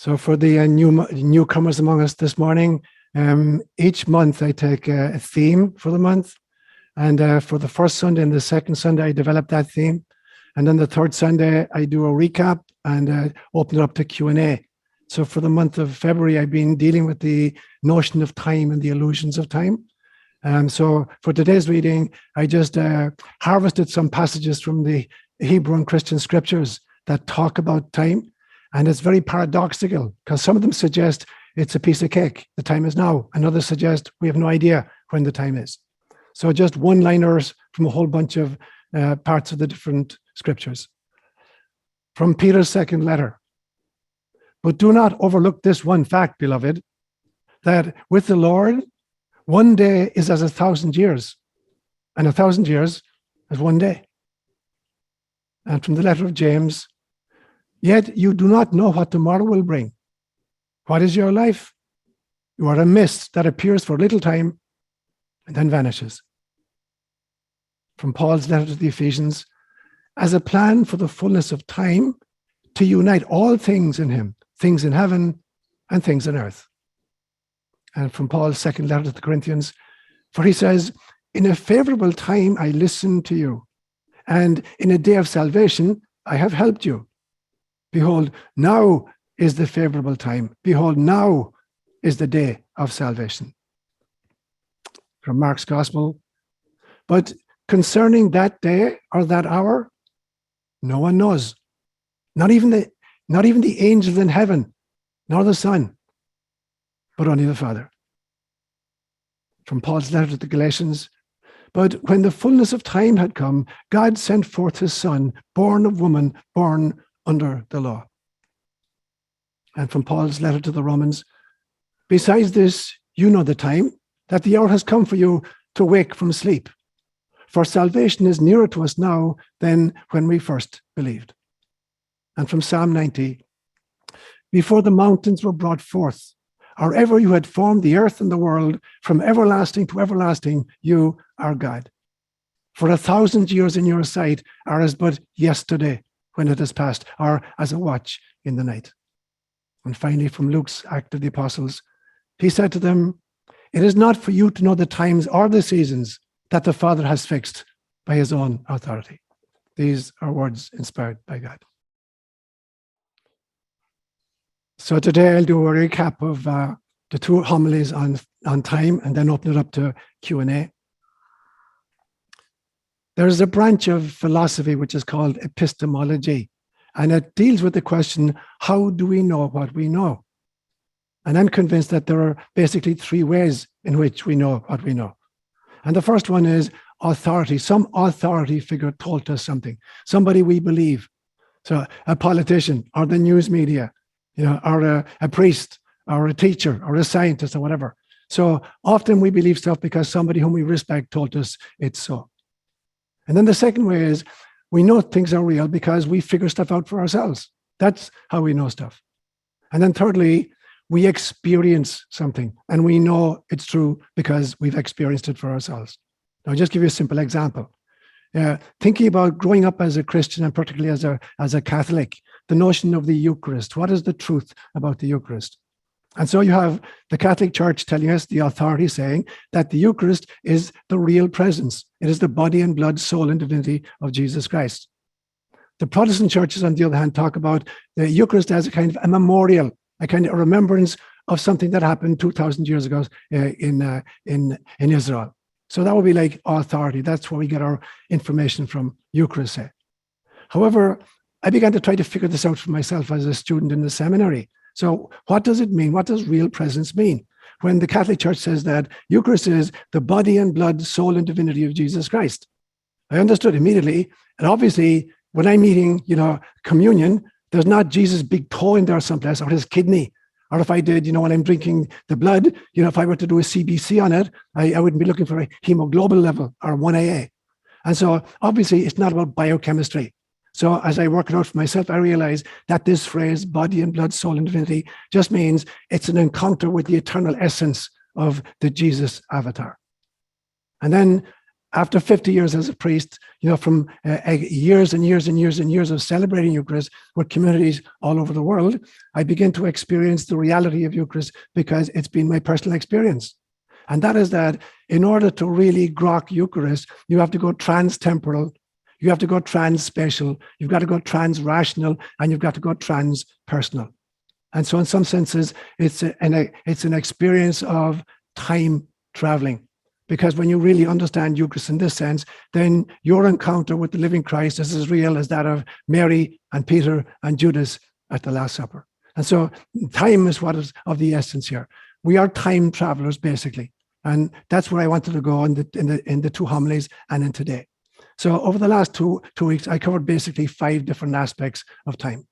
So for the newcomers among us this morning, each month I take a theme for the month. And for the first Sunday and the second Sunday, I develop that theme. And then the third Sunday, I do a recap and open it up to Q&A. So for the month of February, I've been dealing with the notion of time and the illusions of time. So for today's reading, I just harvested some passages from the Hebrew and Christian scriptures that talk about time. And it's very paradoxical because some of them suggest it's a piece of cake. The time is now. And others suggest we have no idea when the time is. So just one-liners from a whole bunch of parts of the different scriptures. From Peter's second letter. But do not overlook this one fact, beloved, that with the Lord, one day is as 1,000 years, and 1,000 years as one day. And from the letter of James, yet you do not know what tomorrow will bring. What is your life? You are a mist that appears for a little time and then vanishes. From Paul's letter to the Ephesians, as a plan for the fullness of time to unite all things in him, things in heaven and things on earth. And from Paul's second letter to the Corinthians, for he says, in a favorable time I listened to you, and in a day of salvation I have helped you. Behold, now is the favorable time. Behold, now is the day of salvation. From Mark's Gospel, but concerning that day or that hour, no one knows, not even the angels in heaven, nor the Son, but only the Father. From Paul's letter to the Galatians, but when the fullness of time had come, God sent forth his Son, born of woman, born under the law. And from Paul's letter to the Romans, besides this, you know the time, that the hour has come for you to wake from sleep. For salvation is nearer to us now than when we first believed. And from Psalm 90, before the mountains were brought forth, or ever you had formed the earth and the world, from everlasting to everlasting, you are God. For 1,000 years in your sight are as but yesterday when it has passed, or as a watch in the night. And finally, from Luke's Act of the Apostles, he said to them, it is not for you to know the times or the seasons that the Father has fixed by his own authority. These are words inspired by God. So today I'll do a recap of the two homilies on time and then open it up to Q&A. There is a branch of philosophy which is called Epistemology, and it deals with the question, how do we know what we know? And I'm convinced that there are basically three ways in which we know what we know. And the first one is authority. Some authority figure told us something, somebody we believe. So a politician or the news media, or a priest or a teacher or a scientist or whatever. So often we believe stuff because somebody whom we respect told us it's so. And then the second way is we know things are real because we figure stuff out for ourselves. That's how we know stuff. And then thirdly, we experience something and we know it's true because we've experienced it for ourselves. Now, I'll just give you a simple example. Thinking about growing up as a Christian and particularly as a Catholic, the notion of the Eucharist. What is the truth about the Eucharist? And so you have the Catholic Church telling us, the authority saying that the Eucharist is the real presence. It is the body and blood, soul and divinity of Jesus Christ. The Protestant churches, on the other hand, talk about the Eucharist as a kind of a memorial, a kind of a remembrance of something that happened 2,000 years ago in Israel. So that would be like authority. That's where we get our information from, Eucharist. However, I began to try to figure this out for myself as a student in the seminary. So what does it mean? What does real presence mean? When the Catholic Church says that Eucharist is the body and blood, soul and divinity of Jesus Christ. I understood immediately. And obviously, when I'm eating, communion, there's not Jesus' big toe in there someplace or his kidney. Or if I did, when I'm drinking the blood, if I were to do a CBC on it, I wouldn't be looking for a hemoglobin level or 1AA. And so obviously it's not about biochemistry. So as I work it out for myself, I realize that this phrase, body and blood, soul and divinity, just means it's an encounter with the eternal essence of the Jesus avatar. And then after 50 years as a priest, from years and years and years and years of celebrating Eucharist with communities all over the world, I begin to experience the reality of Eucharist because it's been my personal experience. And that is that in order to really grok Eucharist, you have to go trans-temporal, you have to go trans-spatial, you've got to go trans-rational, and you've got to go trans-personal. And so in some senses, it's an experience of time traveling. Because when you really understand Eucharist in this sense, then your encounter with the living Christ is as real as that of Mary and Peter and Judas at the Last Supper. And so time is what is of the essence here. We are time travelers, basically. And that's where I wanted to go in the two homilies and in today. So over the last two weeks, I covered basically 5 different aspects of time.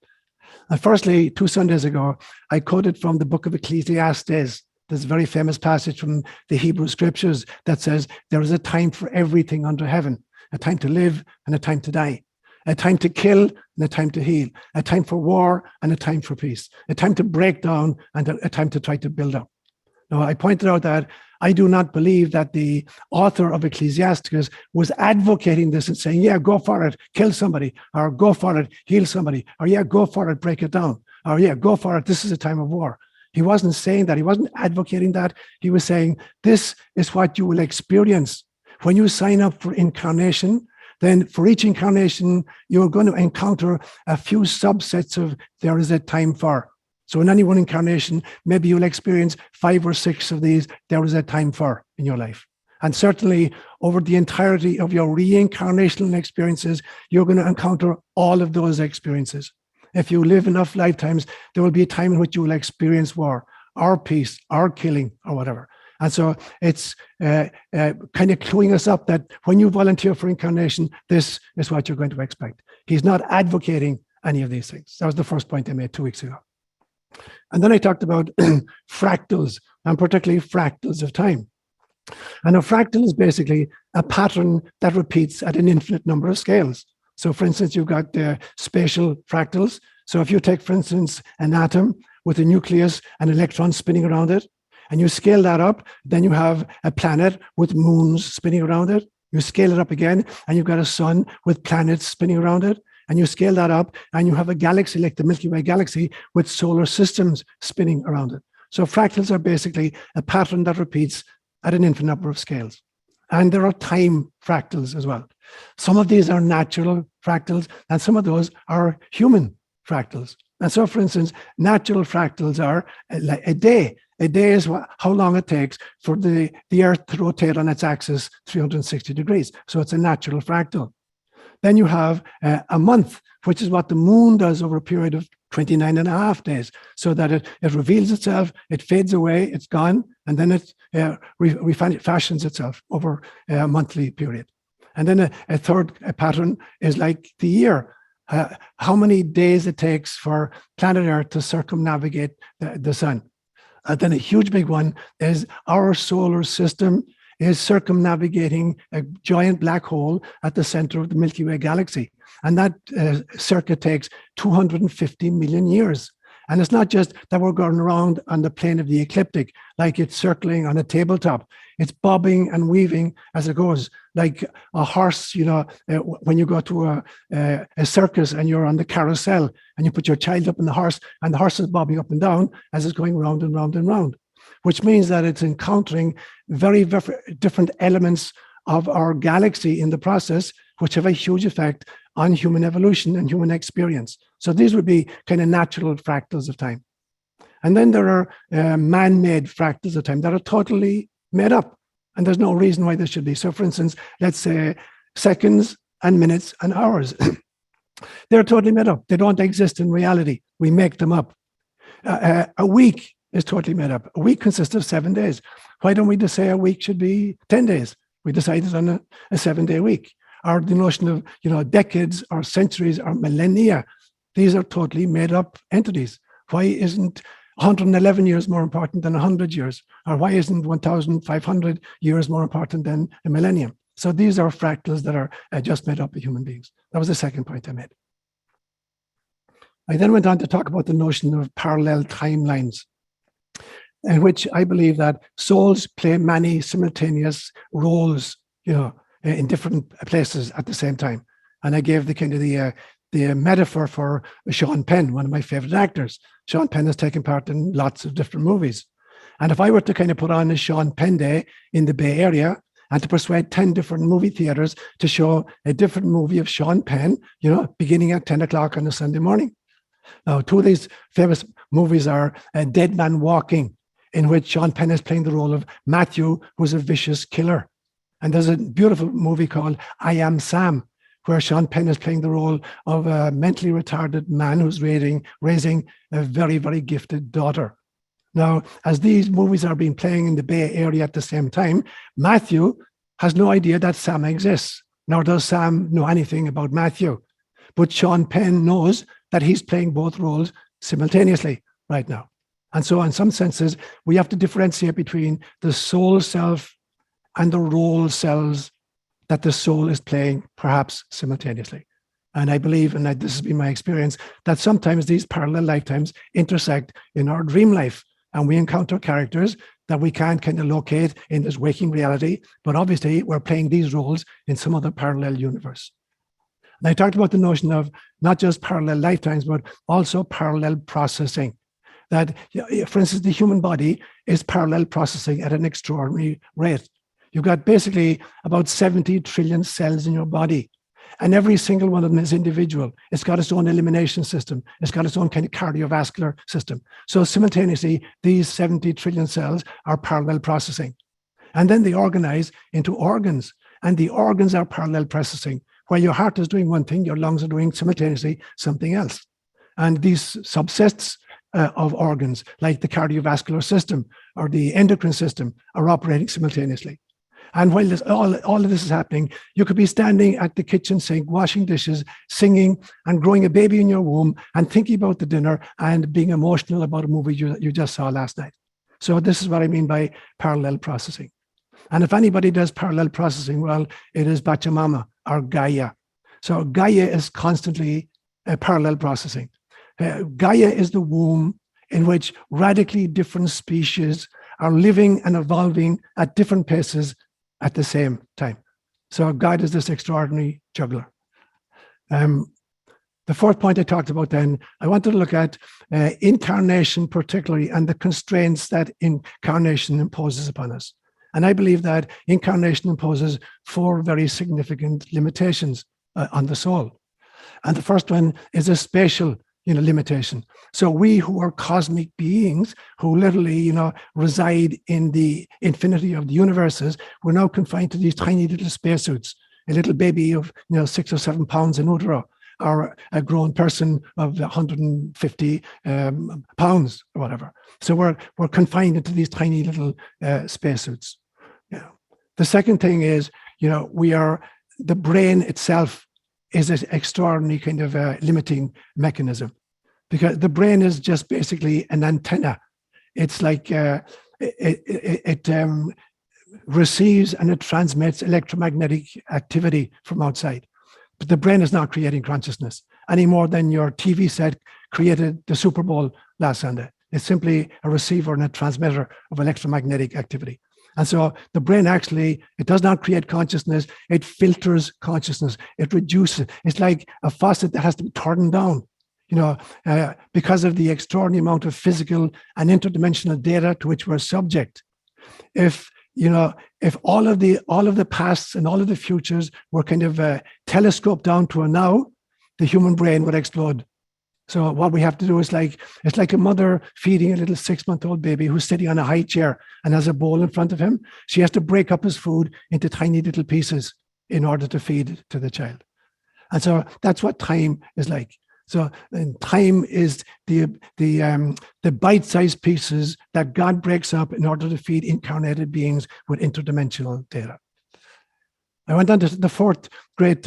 And firstly, 2 Sundays ago, I quoted from the book of Ecclesiastes. There's a very famous passage from the Hebrew scriptures that says there is a time for everything under heaven, a time to live and a time to die, a time to kill and a time to heal, a time for war and a time for peace, a time to break down and a time to try to build up. Now, I pointed out that I do not believe that the author of Ecclesiastes was advocating this and saying, yeah, go for it, kill somebody, or go for it, heal somebody, or yeah, go for it, break it down, or yeah, go for it, this is a time of war. He wasn't saying that. He wasn't advocating that. He was saying, this is what you will experience. When you sign up for incarnation, then for each incarnation, you're going to encounter a few subsets of there is a time for. So in any one incarnation, maybe you'll experience 5 or 6 of these there is a time for in your life. And certainly over the entirety of your reincarnational experiences, you're going to encounter all of those experiences. If you live enough lifetimes, there will be a time in which you will experience war, or peace, or killing, or whatever. And so it's kind of cluing us up that when you volunteer for incarnation, this is what you're going to expect. He's not advocating any of these things. That was the first point I made 2 weeks ago. And then I talked about fractals, and particularly fractals of time. And a fractal is basically a pattern that repeats at an infinite number of scales. So for instance, you've got spatial fractals. So if you take, for instance, an atom with a nucleus and electrons spinning around it, and you scale that up, then you have a planet with moons spinning around it. You scale it up again, and you've got a sun with planets spinning around it. And you scale that up, and you have a galaxy like the Milky Way galaxy with solar systems spinning around it. So fractals are basically a pattern that repeats at an infinite number of scales. And there are time fractals as well. Some of these are natural fractals, and some of those are human fractals. And so, for instance, natural fractals are a day. A day is how long it takes for the Earth to rotate on its axis 360 degrees. So it's a natural fractal. Then you have a month, which is what the moon does over a period of 29 and a half days, so that it reveals itself, it fades away, it's gone, and then it refashions itself over a monthly period. And then a third pattern is like the year, how many days it takes for planet Earth to circumnavigate the sun. And then a huge big one is our solar system is circumnavigating a giant black hole at the center of the Milky Way galaxy. And that circuit takes 250 million years. And it's not just that we're going around on the plane of the ecliptic, like it's circling on a tabletop. It's bobbing and weaving as it goes, like a horse, when you go to a circus and you're on the carousel and you put your child up in the horse and the horse is bobbing up and down as it's going round and round and round, which means that it's encountering very, very different elements of our galaxy in the process, which have a huge effect on human evolution and human experience. So these would be kind of natural fractals of time. And then there are man-made fractals of time that are totally made up. And there's no reason why there should be. So for instance, let's say seconds and minutes and hours. They're totally made up. They don't exist in reality. We make them up. A week is totally made up. A week consists of 7 days. Why don't we just say a week should be 10 days? We decided on a 7-day week. Or the notion of, decades or centuries or millennia. These are totally made up entities. Why isn't 111 years more important than 100 years? Or why isn't 1,500 years more important than a millennium? So these are fractals that are just made up of human beings. That was the second point I made. I then went on to talk about the notion of parallel timelines, in which I believe that souls play many simultaneous roles, in different places at the same time. And I gave the kind of the metaphor for Seán Penn, one of my favorite actors. Seán Penn has taken part in lots of different movies. And if I were to kind of put on a Seán Penn Day in the Bay Area and to persuade 10 different movie theaters to show a different movie of Seán Penn, beginning at 10 o'clock on a Sunday morning. Now, two of these famous movies are Dead Man Walking, in which Seán Penn is playing the role of Matthew, who's a vicious killer. And there's a beautiful movie called I Am Sam, where Seán Penn is playing the role of a mentally retarded man who's raising a very, very gifted daughter. Now, as these movies are being playing in the Bay Area at the same time, Matthew has no idea that Sam exists, nor does Sam know anything about Matthew. But Seán Penn knows that he's playing both roles simultaneously right now. And so in some senses, we have to differentiate between the soul self and the role selves that the soul is playing perhaps simultaneously. And I believe, and this has been my experience, that sometimes these parallel lifetimes intersect in our dream life, and we encounter characters that we can't kind of locate in this waking reality, but obviously we're playing these roles in some other parallel universe. And I talked about the notion of not just parallel lifetimes, but also parallel processing. That, for instance, the human body is parallel processing at an extraordinary rate. You've got basically about 70 trillion cells in your body, and every single one of them is individual. It's got its own elimination system. It's got its own kind of cardiovascular system. So simultaneously, these 70 trillion cells are parallel processing. And then they organize into organs, and the organs are parallel processing. While your heart is doing one thing, your lungs are doing simultaneously something else. And these subsets of organs, like the cardiovascular system or the endocrine system, are operating simultaneously. And while all of this is happening, you could be standing at the kitchen sink, washing dishes, singing, and growing a baby in your womb, and thinking about the dinner and being emotional about a movie you just saw last night. So this is what I mean by parallel processing. And if anybody does parallel processing, well, it is Pachamama or Gaia. So Gaia is constantly parallel processing. Gaia is the womb in which radically different species are living and evolving at different paces at the same time. So God is this extraordinary juggler. The fourth point I talked about then, I wanted to look at incarnation particularly, and the constraints that incarnation imposes upon us. And I believe that incarnation imposes 4 very significant limitations on the soul. And the first one is a spatial limitation. So we who are cosmic beings who literally, reside in the infinity of the universes, we're now confined to these tiny little spacesuits. A little baby of 6 or 7 pounds in utero, or a grown person of 150 pounds or whatever. So we're confined into these tiny little spacesuits. Yeah. The second thing is, the brain itself is an extraordinary kind of limiting mechanism, because the brain is just basically an antenna. It's like it receives and it transmits electromagnetic activity from outside. But the brain is not creating consciousness any more than your TV set created the Super Bowl last Sunday. It's simply a receiver and a transmitter of electromagnetic activity. And so the brain actually, it does not create consciousness, it filters consciousness, it reduces. It's like a faucet that has to be turned down, because of the extraordinary amount of physical and interdimensional data to which we're subject. If all of the pasts and all of the futures were kind of telescoped down to a now, the human brain would explode. So what we have to do is it's like a mother feeding a little 6-month-old baby who's sitting on a high chair and has a bowl in front of him. She has to break up his food into tiny little pieces in order to feed to the child. And so that's what time is like. So time is the bite-sized pieces that God breaks up in order to feed incarnated beings with interdimensional data. I went on to the fourth great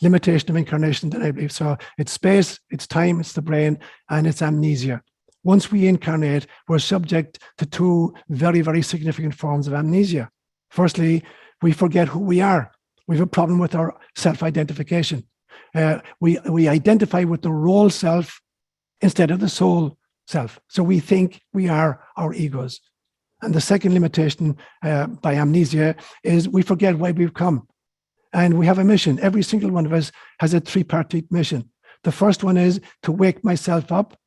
limitation of incarnation that I believe. So it's space, it's time, it's the brain, and it's amnesia. Once we incarnate, we're subject to 2 very, very significant forms of amnesia. Firstly, we forget who we are. We have a problem with our self-identification. We identify with the role self instead of the soul self. So we think we are our egos. And the second limitation by amnesia is we forget why we've come. And we have a mission. Every single one of us has a tripartite mission. The first one is to wake myself up.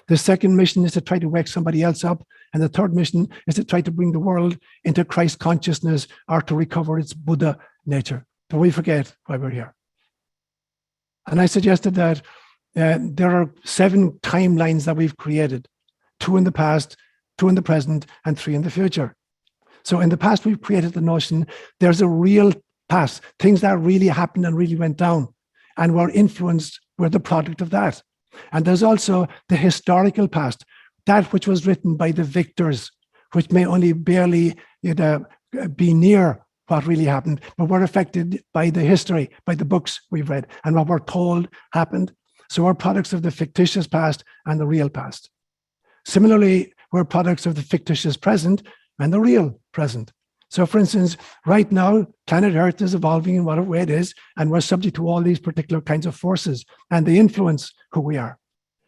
The second mission is to try to wake somebody else up. And the third mission is to try to bring the world into Christ consciousness or to recover its Buddha nature. But we forget why we're here. And I suggested that there are 7 timelines that we've created, 2 in the past, 2 in the present, and 3 in the future. So in the past, we've created the notion there's a real past, things that really happened and really went down and were influenced, were the product of that. And there's also the historical past, that which was written by the victors, which may only barely be near what really happened, but were affected by the history, by the books we've read and what we're told happened. So we're products of the fictitious past and the real past. Similarly, we're products of the fictitious present and the real present. So for instance, right now, planet Earth is evolving in whatever way it is, and we're subject to all these particular kinds of forces, and they influence who we are.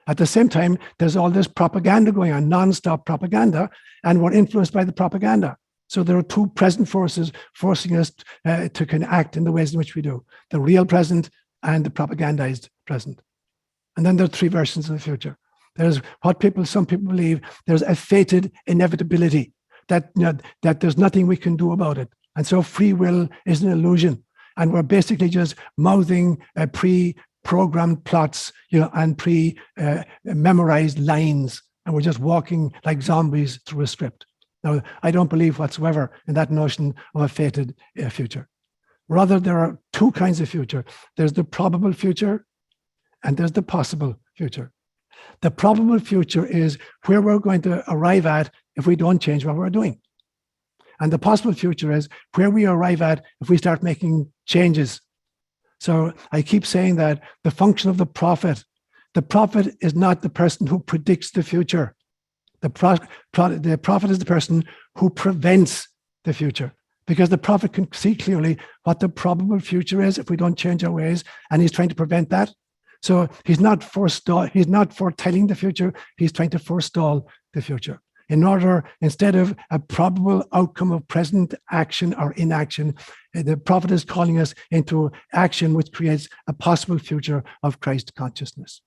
At the same time, there's all this propaganda going on, non-stop propaganda, and we're influenced by the propaganda. So there are 2 present forces forcing us to act in the ways in which we do, the real present and the propagandized present. And then there are 3 versions of the future. There's what some people believe, there's a fated inevitability, that there's nothing we can do about it. And so free will is an illusion. And we're basically just mouthing pre-programmed plots, and pre-memorized lines. And we're just walking like zombies through a script. Now, I don't believe whatsoever in that notion of a fated future. Rather, there are 2 kinds of future. There's the probable future and there's the possible future. The probable future is where we're going to arrive at if we don't change what we're doing. And the possible future is where we arrive at if we start making changes. So I keep saying that the function of the prophet is not the person who predicts the future. The prophet is the person who prevents the future, because the prophet can see clearly what the probable future is if we don't change our ways, and he's trying to prevent that. So he's not foretelling the future, he's trying to forestall the future. Instead of a probable outcome of present action or inaction, the prophet is calling us into action which creates a possible future of Christ consciousness.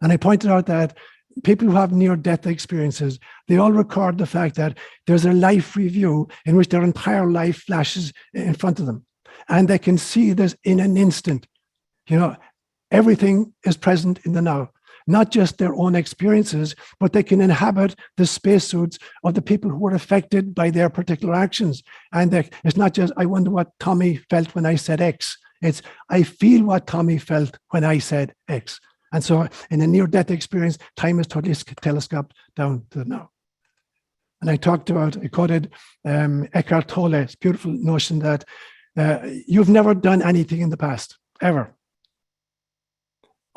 And I pointed out that people who have near-death experiences, they all record the fact that there's a life review in which their entire life flashes in front of them. And they can see this in an instant. Everything is present in the now. Not just their own experiences, but they can inhabit the spacesuits of the people who were affected by their particular actions. And it's not just, I wonder what Tommy felt when I said X. It's, I feel what Tommy felt when I said X. And so in a near-death experience, time is totally telescoped down to the now. And I quoted Eckhart Tolle's beautiful notion that you've never done anything in the past, ever.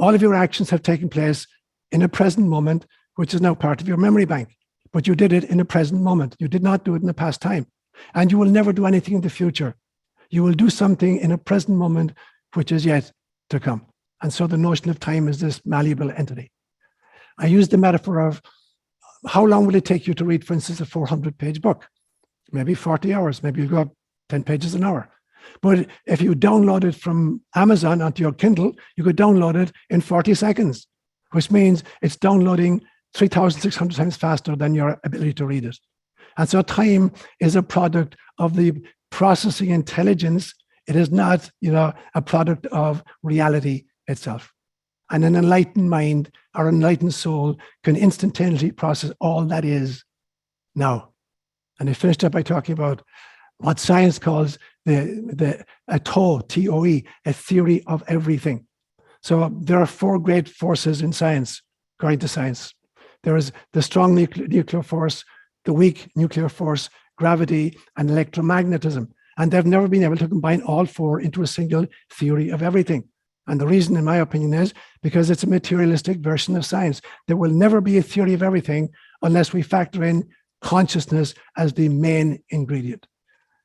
All of your actions have taken place in a present moment, which is now part of your memory bank. But you did it in a present moment. You did not do it in the past time. And you will never do anything in the future. You will do something in a present moment, which is yet to come. And so the notion of time is this malleable entity. I used the metaphor of how long will it take you to read, for instance, a 400-page book? Maybe 40 hours. Maybe you'll go up 10 pages an hour. But if you download it from Amazon onto your Kindle, you could download it in 40 seconds, which means it's downloading 3,600 times faster than your ability to read it. And so time is a product of the processing intelligence. It is not, a product of reality itself. And an enlightened mind or enlightened soul can instantaneously process all that is now. And I finished up by talking about what science calls a TOE, a theory of everything. So there are 4 great forces in science, according to science. There is the strong nuclear force, the weak nuclear force, gravity, and electromagnetism. And they've never been able to combine all 4 into a single theory of everything. And the reason, in my opinion, is because it's a materialistic version of science. There will never be a theory of everything unless we factor in consciousness as the main ingredient.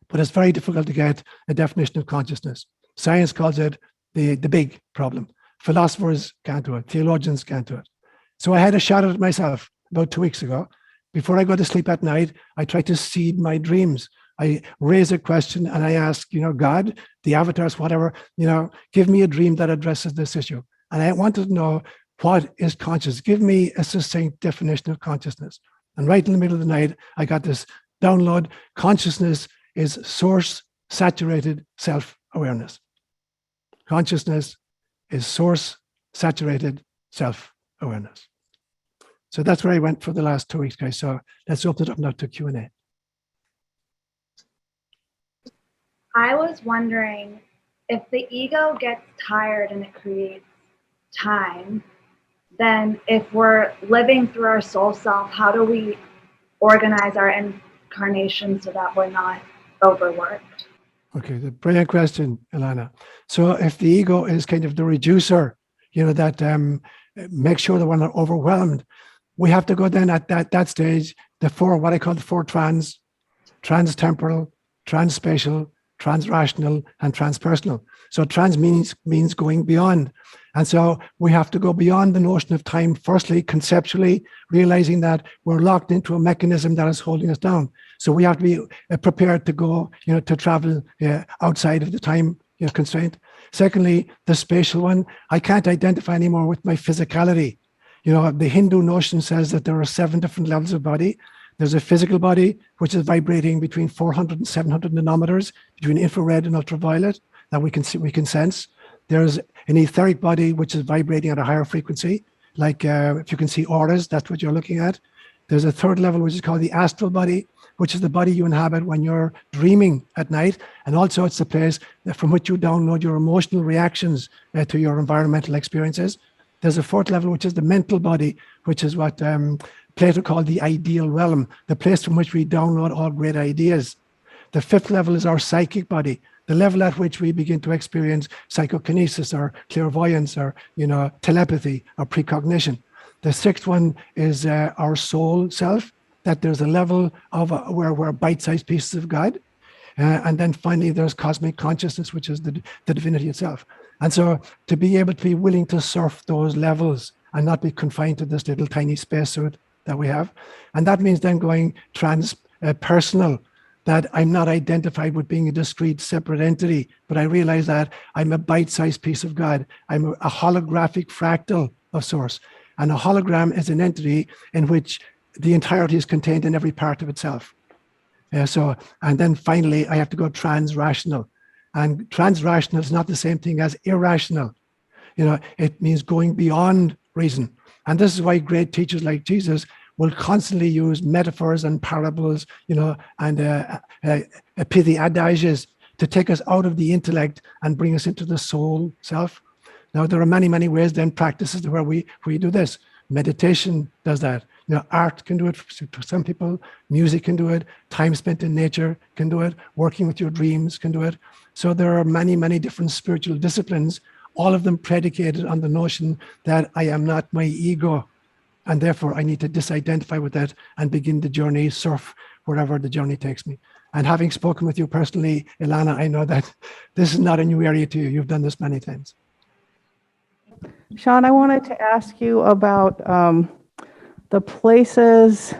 But it's very difficult to get a definition of consciousness. Science calls it the big problem. Philosophers can't do it. Theologians can't do it. So I had a shot at it myself about 2 weeks ago. Before I go to sleep at night, I try to seed my dreams. I raise a question and I ask, God, the avatars, whatever, give me a dream that addresses this issue. And I wanted to know, what is conscious? Give me a succinct definition of consciousness. And right in the middle of the night, I got this download. Consciousness is source-saturated self-awareness. Consciousness is source-saturated self-awareness. So that's where I went for the last 2 weeks, guys. So let's open it up now to Q&A. I was wondering, if the ego gets tired and it creates time, then if we're living through our soul self, how do we organize our incarnation so that we're not overworked? Okay, the brilliant question, Ilana. So if the ego is kind of the reducer, that makes sure that we're not overwhelmed, we have to go then at that stage, what I call the four trans-temporal, trans-spatial, trans-rational, and transpersonal. So trans means going beyond. And so we have to go beyond the notion of time, firstly, conceptually, realizing that we're locked into a mechanism that is holding us down. So we have to be prepared to go, to travel outside of the time constraint. Secondly, the spatial one, I can't identify anymore with my physicality. The Hindu notion says that there are 7 different levels of body. There's a physical body, which is vibrating between 400 and 700 nanometers, between infrared and ultraviolet, that we can sense. There's an etheric body, which is vibrating at a higher frequency. Like if you can see auras, that's what you're looking at. There's a third level, which is called the astral body, which is the body you inhabit when you're dreaming at night. And also it's the place from which you download your emotional reactions to your environmental experiences. There's a fourth level, which is the mental body, which is what Plato called the ideal realm, the place from which we download all great ideas. The fifth level is our psychic body, the level at which we begin to experience psychokinesis or clairvoyance or telepathy or precognition. The sixth one is our soul self, that there's a level of where we're bite-sized pieces of God. And then finally, there's cosmic consciousness, which is the divinity itself. And so to be able to be willing to surf those levels and not be confined to this little tiny spacesuit that we have. And that means then going transpersonal, that I'm not identified with being a discrete, separate entity, but I realize that I'm a bite-sized piece of God. I'm a holographic fractal of source. And a hologram is an entity in which the entirety is contained in every part of itself. And then finally, I have to go trans-rational. And trans-rational is not the same thing as irrational. It means going beyond reason. And this is why great teachers like Jesus will constantly use metaphors and parables, and pithy adages to take us out of the intellect and bring us into the soul self. Now, there are many, many ways then practices where we do this. Meditation does that. Art can do it for some people. Music can do it. Time spent in nature can do it. Working with your dreams can do it. So there are many, many different spiritual disciplines, all of them predicated on the notion that I am not my ego. And therefore, I need to disidentify with that and begin the journey, surf wherever the journey takes me. And having spoken with you personally, Ilana, I know that this is not a new area to you. You've done this many times. Seán, I wanted to ask you about the places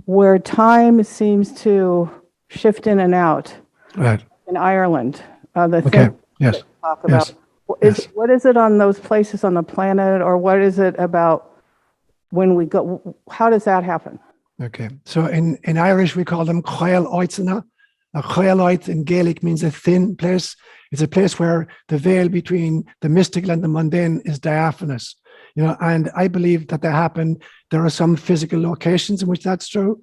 where time seems to shift in and out. Right. In Ireland. Okay. Yes. Talk about. Yes. What is it on those places on the planet, or what is it about when we go? How does that happen? Okay. So in Irish, we call them Chael Oitzena. A Chael Oit in Gaelic means a thin place. It's a place where the veil between the mystical and the mundane is diaphanous. And I believe that happen. There are some physical locations in which that's true.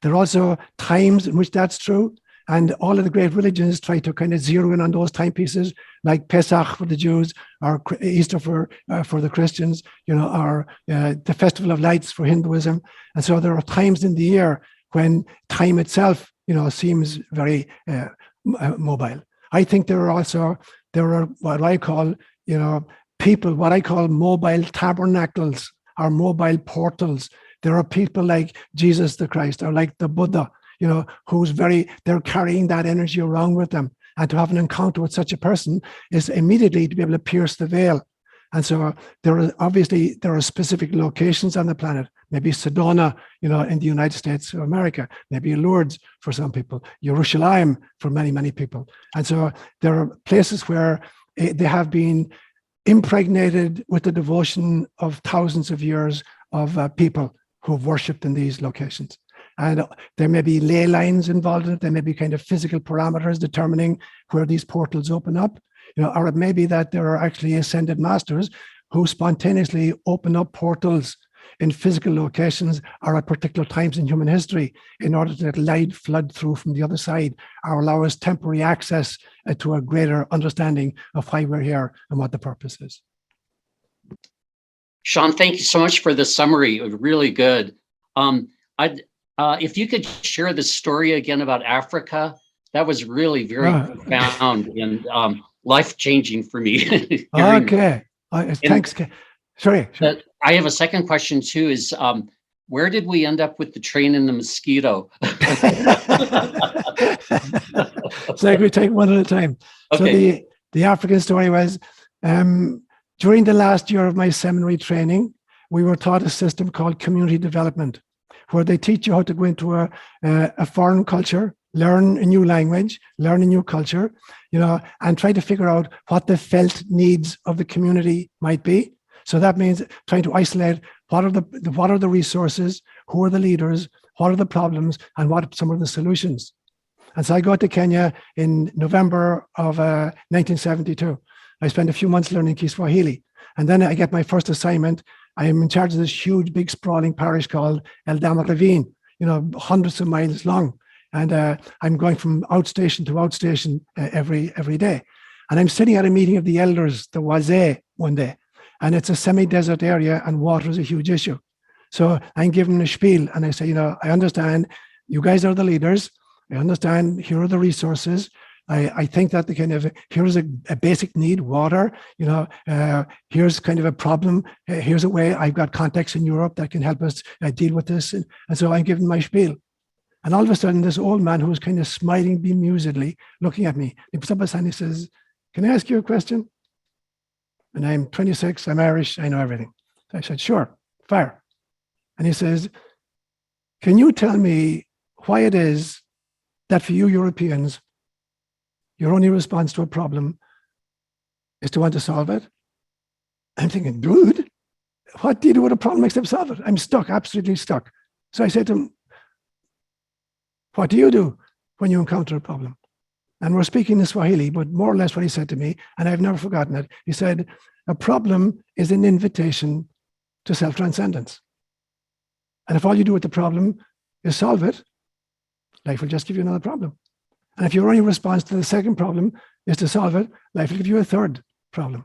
There are also times in which that's true. And all of the great religions try to kind of zero in on those timepieces, like Pesach for the Jews, or Easter for the Christians, or the Festival of Lights for Hinduism. And so there are times in the year when time itself, seems very mobile. I think there are what I call, people, what I call mobile tabernacles or mobile portals. There are people like Jesus the Christ or like the Buddha, they're carrying that energy around with them. And to have an encounter with such a person is immediately to be able to pierce the veil. And so there are specific locations on the planet. Maybe Sedona, in the United States of America. Maybe Lourdes for some people. Jerusalem for many, many people. And so there are places where they have been impregnated with the devotion of thousands of years of people who have worshipped in these locations. And there may be ley lines involved in it. There may be kind of physical parameters determining where these portals open up. Or it may be that there are actually ascended masters who spontaneously open up portals in physical locations or at particular times in human history in order to let light flood through from the other side or allow us temporary access to a greater understanding of why we're here and what the purpose is. Seán, thank you so much for the summary. It was really good. If you could share the story again about Africa, that was really very profound and life-changing for me. Okay. Thanks. Sorry. I have a second question too, is where did we end up with the train and the mosquito? So we take one at a time. Okay. So the African story was, during the last year of my seminary training, we were taught a system called community development, where they teach you how to go into a foreign culture, learn a new language, learn a new culture, and try to figure out what the felt needs of the community might be. So that means trying to isolate what are the resources, who are the leaders, what are the problems, and what are some of the solutions. And so I go to Kenya in November of 1972. I spent a few months learning Kiswahili. And then I get my first assignment. I am in charge of this huge, big, sprawling parish called Eldama Ravine, hundreds of miles long. And I'm going from outstation to outstation every day. And I'm sitting at a meeting of the elders, the Wazee, one day. And it's a semi-desert area and water is a huge issue. So I'm giving a spiel and I say, I understand you guys are the leaders. I understand here are the resources. I think that here's a basic need, water, here's kind of a problem. Here's a way I've got contacts in Europe that can help us deal with this. And so I'm giving my spiel. And all of a sudden, this old man who was kind of smiling bemusedly, looking at me, he puts up his hand and he says, "Can I ask you a question?" And I'm 26, I'm Irish, I know everything. So I said, "Sure, fire." And he says, "Can you tell me why it is that for you Europeans, your only response to a problem is to want to solve it?" I'm thinking, dude, what do you do with a problem except solve it? I'm stuck, absolutely stuck. So I said to him, "What do you do when you encounter a problem?" And we're speaking in Swahili, but more or less what he said to me, and I've never forgotten it. He said, "A problem is an invitation to self-transcendence. And if all you do with the problem is solve it, life will just give you another problem. And if your only response to the second problem is to solve it, life will give you a third problem."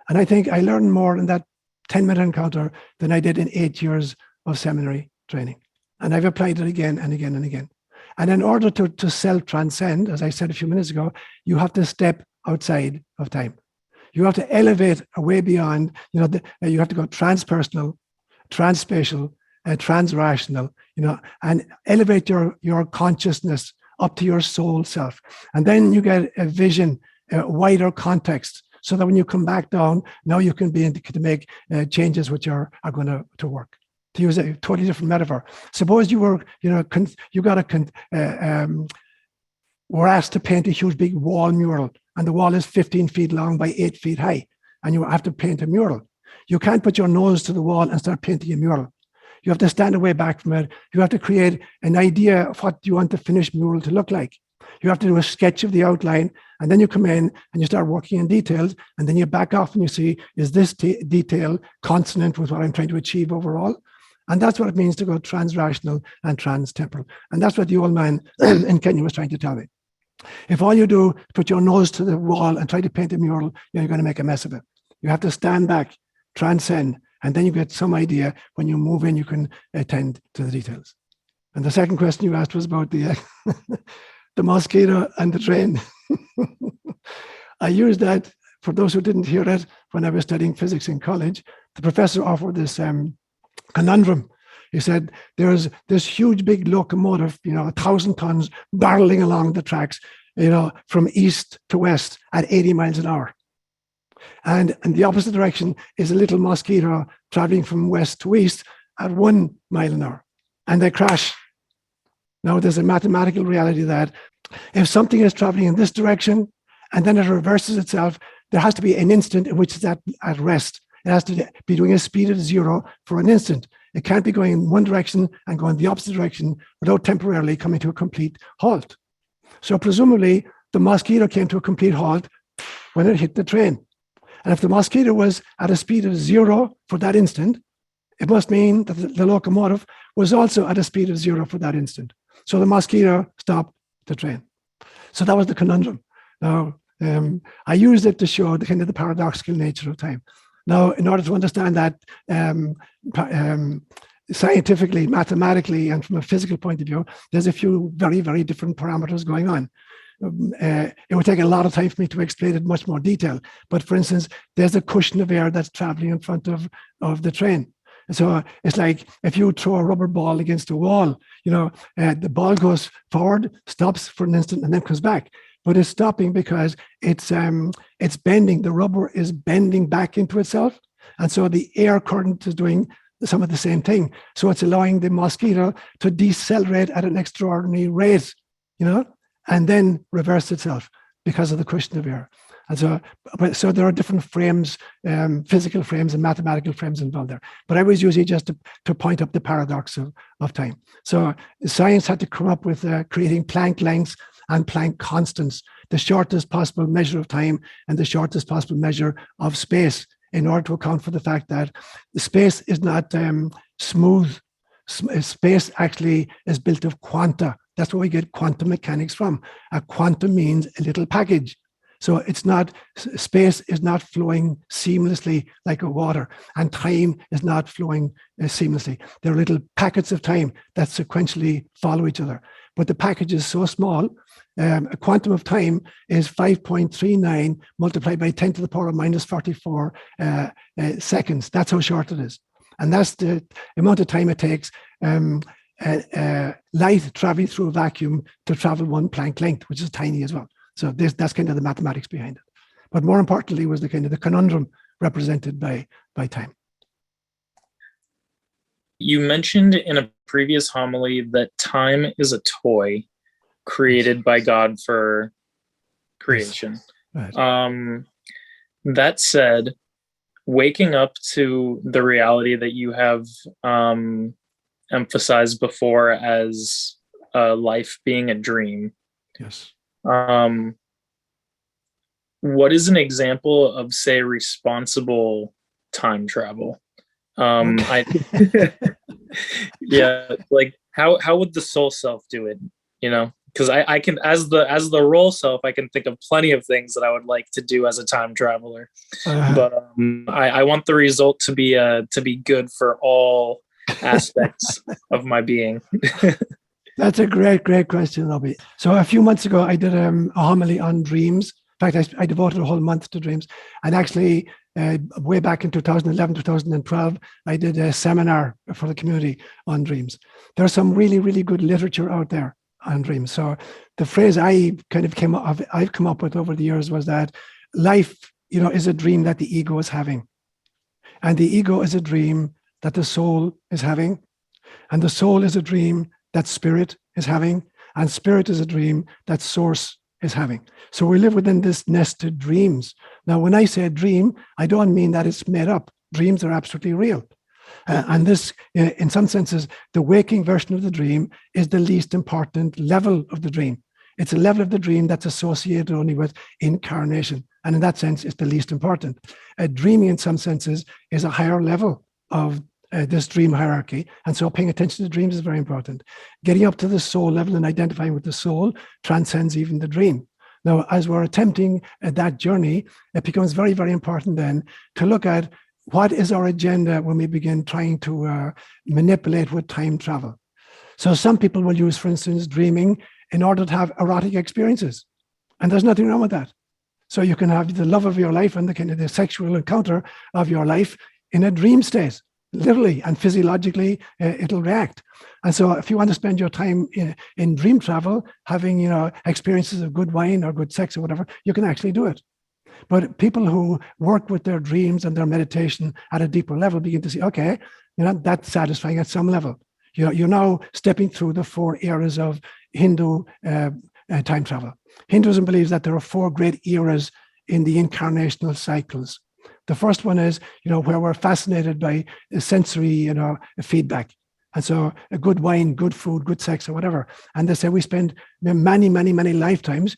And I think I learned more in that 10-minute encounter than I did in 8 years of seminary training. And I've applied it again and again and again. And in order to self-transcend, as I said a few minutes ago, you have to step outside of time. You have to elevate away beyond, you have to go transpersonal, transspatial, transrational, and elevate your consciousness up to your soul self. And then you get a vision, a wider context, so that when you come back down, now you can begin to make changes which are going to work. To use a totally different metaphor, suppose you were, were asked to paint a huge big wall mural, and the wall is 15 feet long by 8 feet high, and you have to paint a mural. You can't put your nose to the wall and start painting a mural. You have to stand away back from it. You have to create an idea of what you want the finished mural to look like. You have to do a sketch of the outline, and then you come in and you start working in details, and then you back off and you see, is this detail consonant with what I'm trying to achieve overall? And that's what it means to go transrational and trans-temporal. And that's what the old man in Kenya was trying to tell me. If all you do is put your nose to the wall and try to paint a mural, you're going to make a mess of it. You have to stand back, transcend, and then you get some idea. When you move in, you can attend to the details. And the second question you asked was about the the mosquito and the train. I used that, for those who didn't hear it, when I was studying physics in college. The professor offered this conundrum. He said, there's this huge big locomotive, 1,000 tons barreling along the tracks, from east to west at 80 miles an hour. And in the opposite direction is a little mosquito traveling from west to east at 1 mile an hour, and they crash. Now, there's a mathematical reality that if something is traveling in this direction and then it reverses itself, there has to be an instant in which it's at rest. It has to be doing a speed of 0 for an instant. It can't be going in one direction and going the opposite direction without temporarily coming to a complete halt. So presumably, the mosquito came to a complete halt when it hit the train. And if the mosquito was at a speed of 0 for that instant, it must mean that the locomotive was also at a speed of 0 for that instant. So the mosquito stopped the train. So that was the conundrum. Now, I used it to show the kind of the paradoxical nature of time. Now, in order to understand that scientifically, mathematically, and from a physical point of view, there's a few very, very different parameters going on. It would take a lot of time for me to explain it in much more detail. But for instance, there's a cushion of air that's traveling in front of the train. So it's like if you throw a rubber ball against a wall, the ball goes forward, stops for an instant, and then comes back. But it's stopping because it's bending. The rubber is bending back into itself. And so the air current is doing some of the same thing. So it's allowing the mosquito to decelerate at an extraordinary rate, and then reverse itself because of the cushion of air. And so there are different frames, physical frames and mathematical frames involved there. But I was usually just to point up the paradox of time. So science had to come up with creating Planck lengths and Planck constants, the shortest possible measure of time and the shortest possible measure of space, in order to account for the fact that the space is not smooth. Space actually is built of quanta. That's where we get quantum mechanics from. A quantum means a little package. So space is not flowing seamlessly like a water, and time is not flowing seamlessly. There are little packets of time that sequentially follow each other. But the package is so small, a quantum of time is 5.39 multiplied by 10 to the power of minus 44 seconds. That's how short it is. And that's the amount of time it takes light traveling through a vacuum to travel 1 Planck length, which is tiny as well. So that's kind of the mathematics behind it. But more importantly was the kind of the conundrum represented by time. You mentioned in a previous homily that time is a toy created by God for creation. Yes. Right. That said, waking up to the reality that you have emphasized before as life being a dream. Yes. What is an example of, say, responsible time travel? Yeah, like how would the soul self do it? Because I can, as the role self, I can think of plenty of things that I would like to do as a time traveler, but I want the result to be good for all aspects of my being. That's a great question, Robbie. So a few months ago, I did a homily on dreams. In fact, I devoted a whole month to dreams. And actually, way back in 2011, 2012, I did a seminar for the community on dreams. There's some really, really good literature out there on dreams. So the phrase I've come up with over the years was that life, is a dream that the ego is having. And the ego is a dream that the soul is having. And the soul is a dream that spirit is having, and spirit is a dream that source is having. So we live within this nested dreams. Now, when I say dream, I don't mean that it's made up. Dreams are absolutely real. And this, in some senses, the waking version of the dream is the least important level of the dream. It's a level of the dream that's associated only with incarnation. And in that sense, it's the least important. Dreaming, in some senses, is a higher level of this dream hierarchy. And so paying attention to dreams is very important. Getting up to the soul level and identifying with the soul transcends even the dream. Now, as we're attempting that journey, it becomes very, very important then to look at what is our agenda when we begin trying to manipulate with time travel. So some people will use, for instance, dreaming in order to have erotic experiences. And there's nothing wrong with that. So you can have the love of your life and the kind of the sexual encounter of your life in a dream state. Literally and physiologically, it'll react. And so if you want to spend your time in dream travel, having experiences of good wine or good sex or whatever, you can actually do it. But people who work with their dreams and their meditation at a deeper level begin to see, okay, that's satisfying at some level. You're now stepping through the 4 eras of Hindu time travel. Hinduism believes that there are 4 great eras in the incarnational cycles. The first one is, where we're fascinated by sensory, feedback. And so a good wine, good food, good sex, or whatever. And they say we spend many, many, many lifetimes,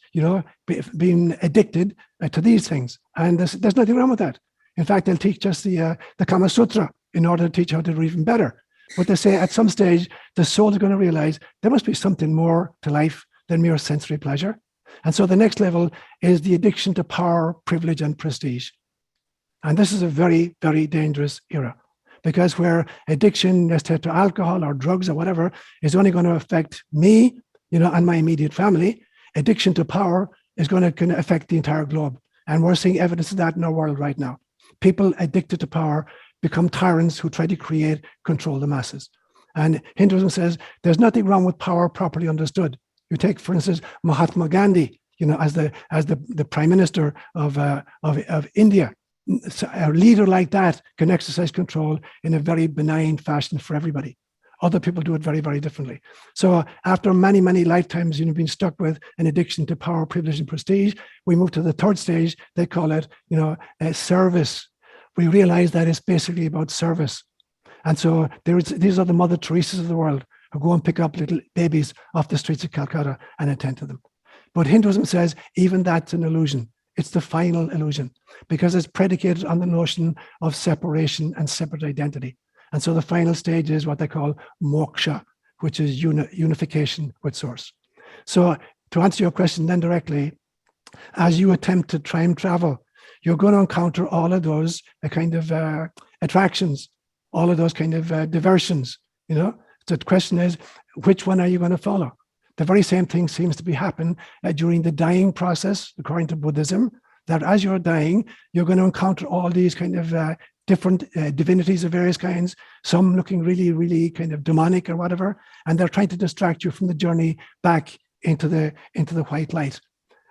being addicted to these things. And there's nothing wrong with that. In fact, they'll teach us the Kama Sutra in order to teach how to do even better. But they say at some stage, the soul is going to realize there must be something more to life than mere sensory pleasure. And so the next level is the addiction to power, privilege, and prestige. And this is a very, very dangerous era, because where addiction, let's say, to alcohol or drugs or whatever, is only going to affect me, and my immediate family, addiction to power is going to affect the entire globe. And we're seeing evidence of that in our world right now. People addicted to power become tyrants who try to control the masses. And Hinduism says there's nothing wrong with power properly understood. You take, for instance, Mahatma Gandhi, as the prime minister of India. So a leader like that can exercise control in a very benign fashion for everybody. Other people do it very, very differently. So after many, many lifetimes, being stuck with an addiction to power, privilege, and prestige, we move to the third stage. They call it, service. We realize that it's basically about service. And so these are the Mother Teresas of the world who go and pick up little babies off the streets of Calcutta and attend to them. But Hinduism says even that's an illusion. It's the final illusion, because it's predicated on the notion of separation and separate identity. And so the final stage is what they call moksha, which is unification with source. So to answer your question then directly, as you attempt to time travel, you're going to encounter all of those kind of attractions, all of those kind of diversions. So the question is, which one are you going to follow? The very same thing seems to be happening during the dying process, according to Buddhism, that as you're dying, you're going to encounter all these kind of different divinities of various kinds, some looking really, really kind of demonic or whatever, and they're trying to distract you from the journey back into the white light.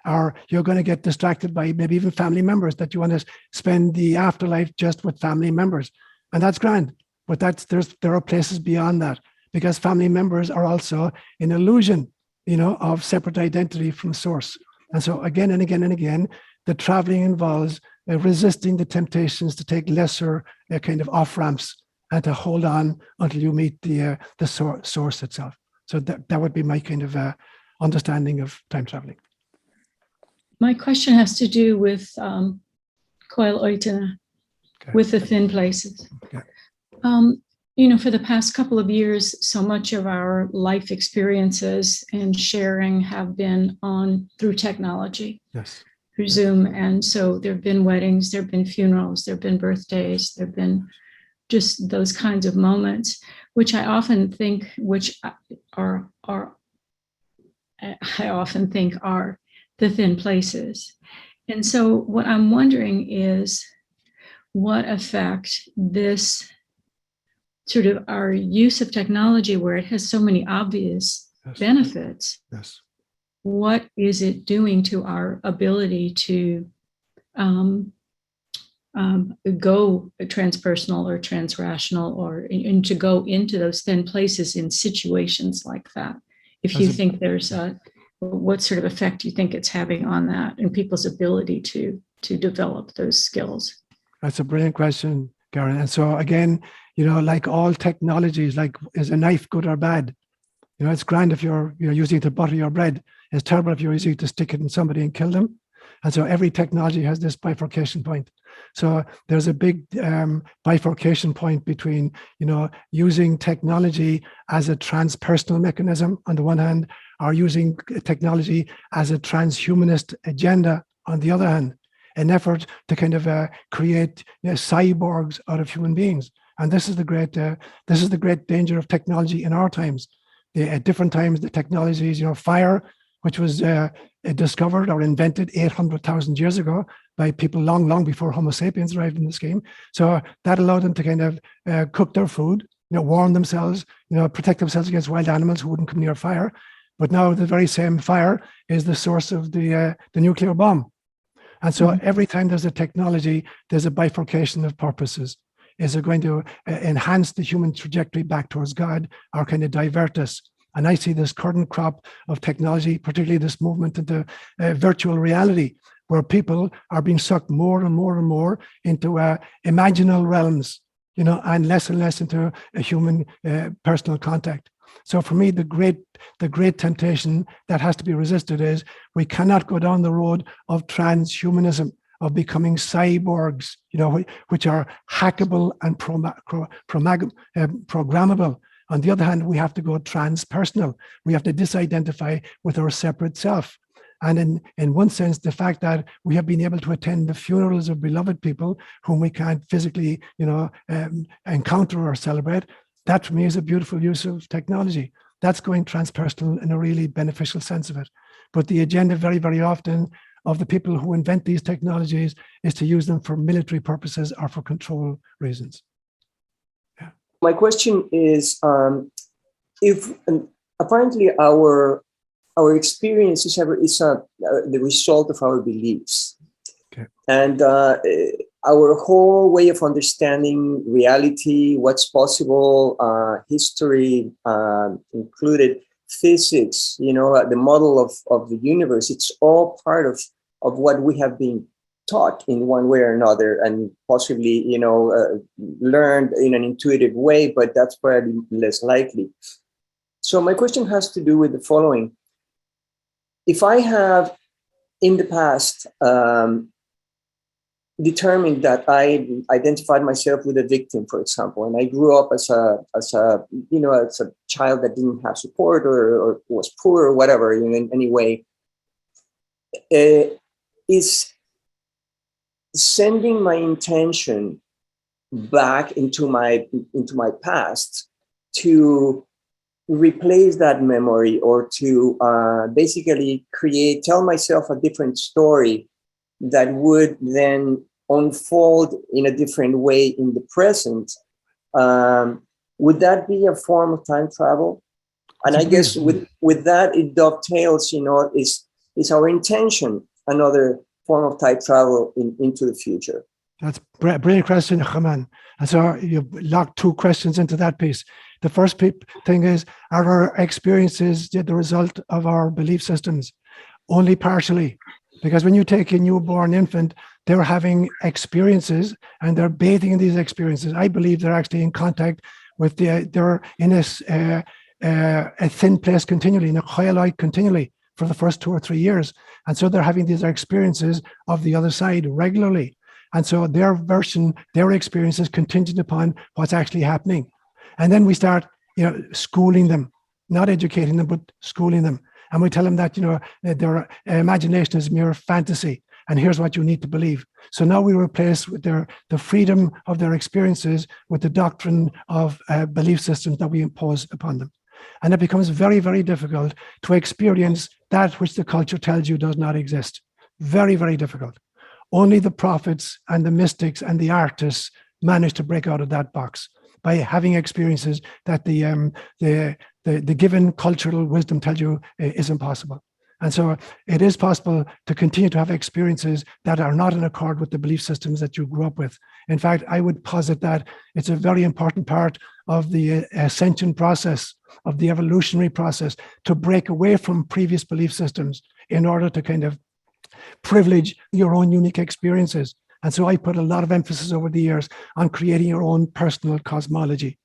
Or you're going to get distracted by maybe even family members, that you want to spend the afterlife just with family members. And that's grand, but there are places beyond that, because family members are also an illusion, of separate identity from source. And so again and again and again, the traveling involves resisting the temptations to take lesser kind of off-ramps and to hold on until you meet the source itself. So that would be my kind of understanding of time traveling. My question has to do with ÓLaoire, with the thin places. Okay. For the past couple of years, so much of our life experiences and sharing have been through technology, yes, through Zoom. And so there have been weddings, there have been funerals, there have been birthdays, there have been just those kinds of moments, which I often think, are the thin places. And so what I'm wondering is what effect this sort of our use of technology, where it has so many obvious benefits, what is it doing to our ability to go transpersonal or transrational, or to go into those thin places in situations like that? If you think there's what sort of effect you think it's having on that and people's ability to develop those skills? That's a brilliant question, Karen. And so again, like all technologies, like, is a knife good or bad? It's grand if you're using it to butter your bread. It's terrible if you're using it to stick it in somebody and kill them. And so every technology has this bifurcation point. So there's a big bifurcation point between, using technology as a transpersonal mechanism on the one hand, or using technology as a transhumanist agenda on the other hand, an effort to kind of create cyborgs out of human beings. And this is the great danger of technology in our times. At different times, the technologies, fire, which was discovered or invented 800,000 years ago by people long before Homo sapiens arrived in this game. So that allowed them to kind of cook their food, warm themselves, protect themselves against wild animals who wouldn't come near fire. But now the very same fire is the source of the nuclear bomb. And so every time there's a technology, there's a bifurcation of purposes. Is it going to enhance the human trajectory back towards God, or kind of divert us? And I see this current crop of technology, particularly this movement into virtual reality, where people are being sucked more and more and more into imaginal realms, and less into a human personal contact. So for me, the great temptation that has to be resisted is we cannot go down the road of transhumanism, of becoming cyborgs, which are hackable and programmable. On the other hand, we have to go transpersonal. We have to disidentify with our separate self. And in one sense, the fact that we have been able to attend the funerals of beloved people whom we can't physically, encounter or celebrate, that for me is a beautiful use of technology. That's going transpersonal in a really beneficial sense of it. But the agenda very, very often of the people who invent these technologies is to use them for military purposes or for control reasons. Yeah. My question is, if apparently our experience is the result of our beliefs, okay. And our whole way of understanding reality, what's possible, history included, physics, the model of the universe, it's all part of what we have been taught in one way or another, and possibly, learned in an intuitive way, but that's probably less likely. So my question has to do with the following. If I have in the past determined that I identified myself with a victim, for example, and I grew up as a child that didn't have support or was poor or whatever, in any way, is sending my intention back into my past to replace that memory, or to basically tell myself a different story that would then unfold in a different way in the present. Would that be a form of time travel? And I guess with that, it dovetails, is our intention another form of time travel into the future? That's a brilliant question, Haman. And so you've locked two questions into that piece. The first thing is, are our experiences the result of our belief systems? Only partially. Because when you take a newborn infant, they're having experiences and they're bathing in these experiences. I believe they're actually in contact with they're in a thin place continually, in a ÓLaoire continually for the first 2 or 3 years. And so they're having these experiences of the other side regularly. And so their experience is contingent upon what's actually happening. And then we start, schooling them, not educating them, but schooling them. And we tell them that, their imagination is mere fantasy. And here's what you need to believe. So now we replace the freedom of their experiences with the doctrine of belief systems that we impose upon them. And it becomes very, very difficult to experience that which the culture tells you does not exist. Very, very difficult. Only the prophets and the mystics and the artists manage to break out of that box by having experiences that the given cultural wisdom tells you is impossible. And so it is possible to continue to have experiences that are not in accord with the belief systems that you grew up with. In fact, I would posit that it's a very important part of the ascension process, of the evolutionary process, to break away from previous belief systems in order to kind of privilege your own unique experiences. And so I put a lot of emphasis over the years on creating your own personal cosmology,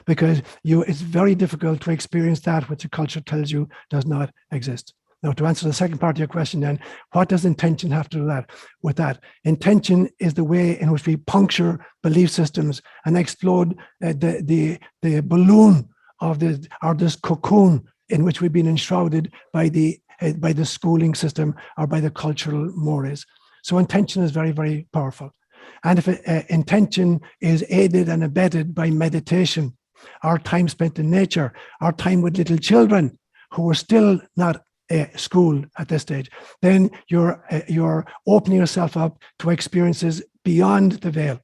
because it's very difficult to experience that which the culture tells you does not exist. Now, to answer the second part of your question then, what does intention have to do with that? Intention is the way in which we puncture belief systems and explode the balloon of this cocoon in which we've been enshrouded by the schooling system or by the cultural mores. So intention is very, very powerful. And if intention is aided and abetted by meditation, our time spent in nature, our time with little children who are still not schooled at this stage, then you're opening yourself up to experiences beyond the veil.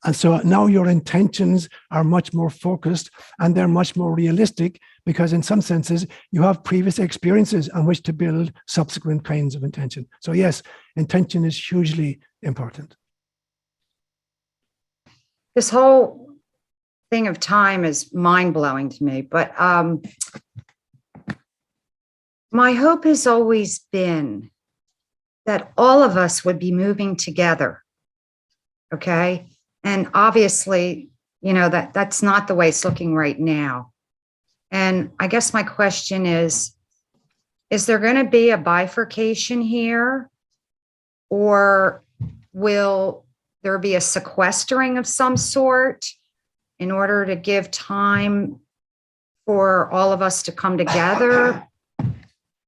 And so now your intentions are much more focused and they're much more realistic, because in some senses you have previous experiences on which to build subsequent kinds of intention. So yes, intention is hugely important. This whole thing of time is mind-blowing to me, but my hope has always been that all of us would be moving together, okay? And obviously, you know, that's not the way it's looking right now. And I guess my question is there going to be a bifurcation here, or will there be a sequestering of some sort in order to give time for all of us to come together?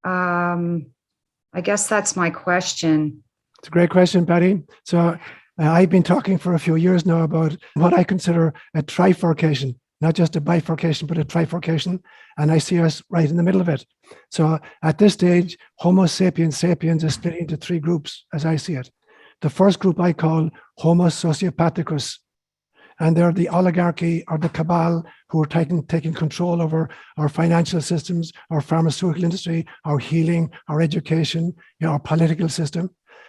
I guess that's my question. It's a great question, Patty. So I've been talking for a few years now about what I consider a trifurcation, not just a bifurcation, but a trifurcation. And I see us right in the middle of it. So at this stage, Homo sapiens sapiens is split into three groups, as I see it. The first group I call Homo Sociopathicus. And they're the oligarchy or the cabal who are taking control over our financial systems, our pharmaceutical industry, our healing, our education, you know, our political system.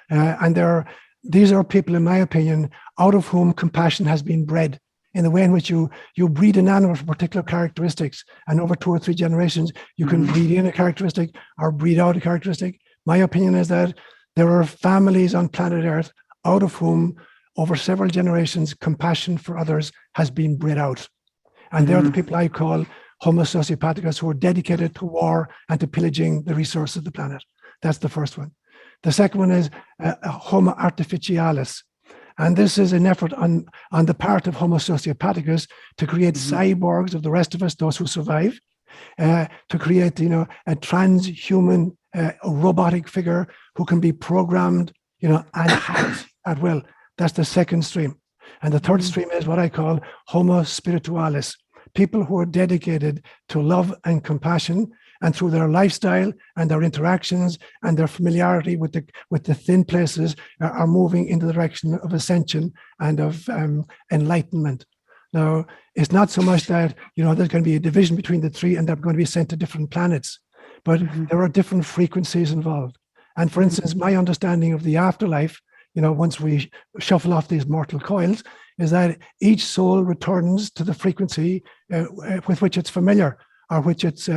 And these are people, in my opinion, out of whom compassion has been bred, in the way in which you breed an animal for particular characteristics, and over 2 or 3 generations, you can breed in a characteristic or breed out a characteristic. My opinion is that there are families on planet Earth out of whom, over several generations, compassion for others has been bred out. And they're the people I call Homo Sociopathicus, who are dedicated to war and to pillaging the resources of the planet. That's the first one. The second one is Homo Artificialis. And this is an effort on the part of Homo Sociopathicus to create cyborgs of the rest of us, those who survive, to create, you know, a transhuman robotic figure who can be programmed, you know, and hacked at will. That's the second stream. And the third stream is what I call Homo Spiritualis, people who are dedicated to love and compassion, and through their lifestyle and their interactions and their familiarity with the thin places are moving in the direction of ascension and of enlightenment. Now, it's not so much that, you know, there's going to be a division between the three and they're going to be sent to different planets, but there are different frequencies involved. And for instance, my understanding of the afterlife, you know, once we shuffle off these mortal coils, is that each soul returns to the frequency with which it's familiar, or which it's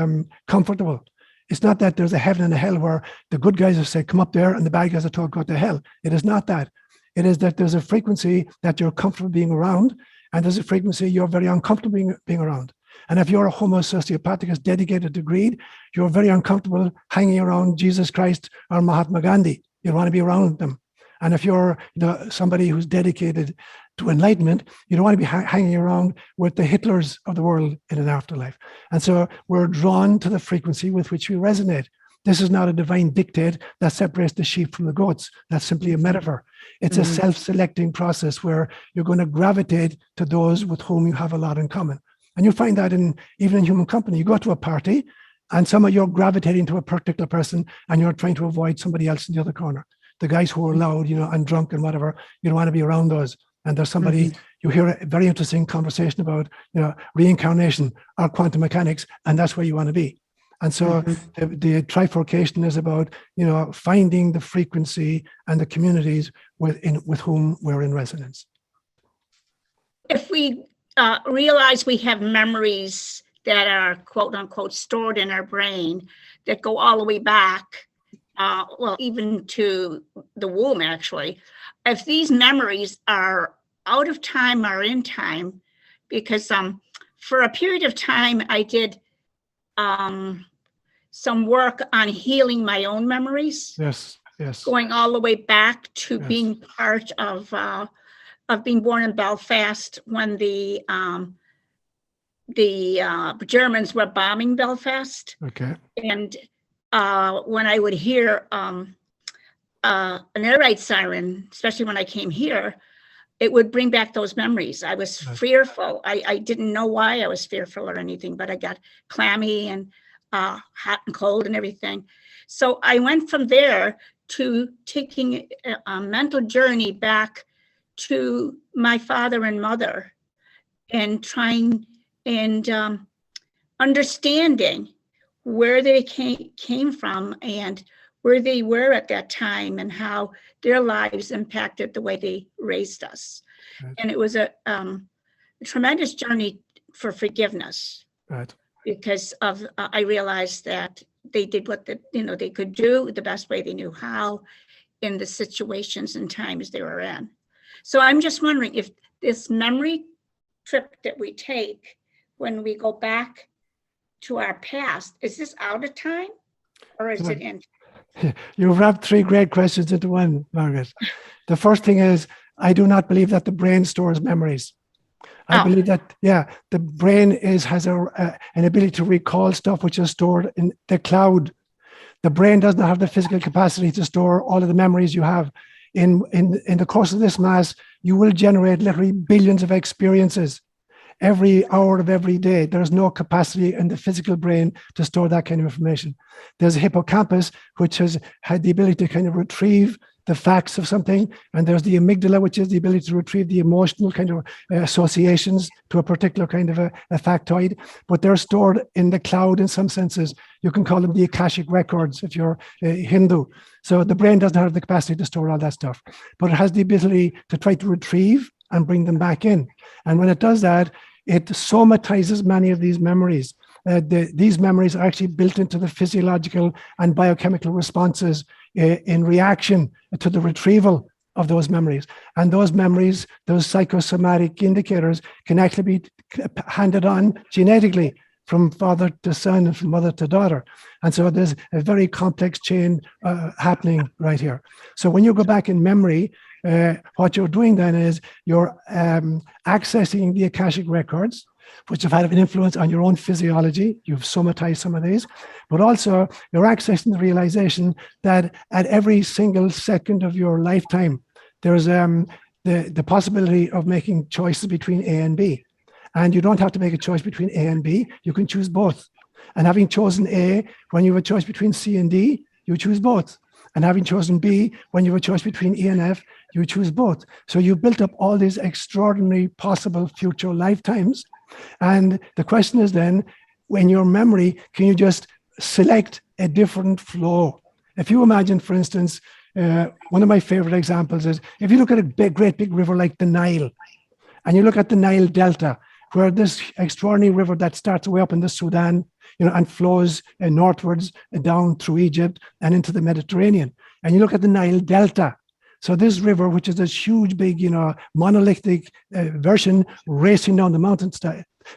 comfortable. It's not that there's a heaven and a hell where the good guys have said, come up there, and the bad guys are told, go to hell. It is not that. It is that there's a frequency that you're comfortable being around, and there's a frequency you're very uncomfortable being around. And if you're a Homo Sociopathicus dedicated to greed, you're very uncomfortable hanging around Jesus Christ or Mahatma Gandhi. You don't want to be around them. And if you're, you know, somebody who's dedicated to enlightenment, you don't want to be hanging around with the Hitlers of the world in an afterlife. And so we're drawn to the frequency with which we resonate. This is not a divine dictate that separates the sheep from the goats. That's simply a metaphor. It's a self-selecting process where you're going to gravitate to those with whom you have a lot in common. And you find that even in human company. You go to a party and you're gravitating to a particular person and you're trying to avoid somebody else in the other corner. The guys who are loud, you know, and drunk and whatever, you don't want to be around those. And there's somebody, you hear a very interesting conversation about, you know, reincarnation or quantum mechanics, and that's where you want to be. And so the trifurcation is about, you know, finding the frequency and the communities with whom we're in resonance. If we realize we have memories that are quote unquote stored in our brain that go all the way back, well, even to the womb, actually, if these memories are out of time or in time, because for a period of time, I did some work on healing my own memories. Yes. Going all the way back to being part of being born in Belfast when the Germans were bombing Belfast. Okay. And when I would hear an air raid siren, especially when I came here, it would bring back those memories. I was fearful. I didn't know why I was fearful or anything, but I got clammy and hot and cold and everything. So I went from there to taking a mental journey back to my father and mother and trying and understanding where they came from and where they were at that time and how their lives impacted the way they raised us. Right. And it was a tremendous journey for forgiveness. Right. Because of I realized that they did what they could do the best way they knew how in the situations and times they were in. So I'm just wondering if this memory trip that we take when we go back to our past, is this out of time or is it in? You've wrapped three great questions into one, Margaret. The first thing is, I do not believe that the brain stores memories. I believe that, the brain has an ability to recall stuff which is stored in the cloud. The brain does not have the physical capacity to store all of the memories you have. In the course of this mass, you will generate literally billions of experiences every hour of every day. There's no capacity in the physical brain to store that kind of information. There's a hippocampus, which has had the ability to kind of retrieve the facts of something. And there's the amygdala, which is the ability to retrieve the emotional kind of associations to a particular kind of a factoid. But they're stored in the cloud in some senses. You can call them the Akashic records if you're Hindu. So the brain doesn't have the capacity to store all that stuff, but it has the ability to try to retrieve and bring them back in. And when it does that, it somatizes many of these memories. These memories are actually built into the physiological and biochemical responses in reaction to the retrieval of those memories. And those memories, those psychosomatic indicators, can actually be handed on genetically from father to son and from mother to daughter. And so there's a very complex chain happening right here. So when you go back in memory, what you're doing then is you're accessing the Akashic records, which have had an influence on your own physiology. You've somatized some of these, but also you're accessing the realization that at every single second of your lifetime, there's the possibility of making choices between A and B. And you don't have to make a choice between A and B. You can choose both. And having chosen A, when you have a choice between C and D, you choose both. And having chosen B, when you have a choice between E and F, you choose both. So you built up all these extraordinary possible future lifetimes. And the question is then, in your memory, can you just select a different flow? If you imagine, for instance, one of my favorite examples is, if you look at a great big river like the Nile, and you look at the Nile Delta, where this extraordinary river that starts way up in the Sudan, and flows northwards down through Egypt and into the Mediterranean. And you look at the Nile Delta. So this river, which is this huge, big, monolithic version racing down the mountain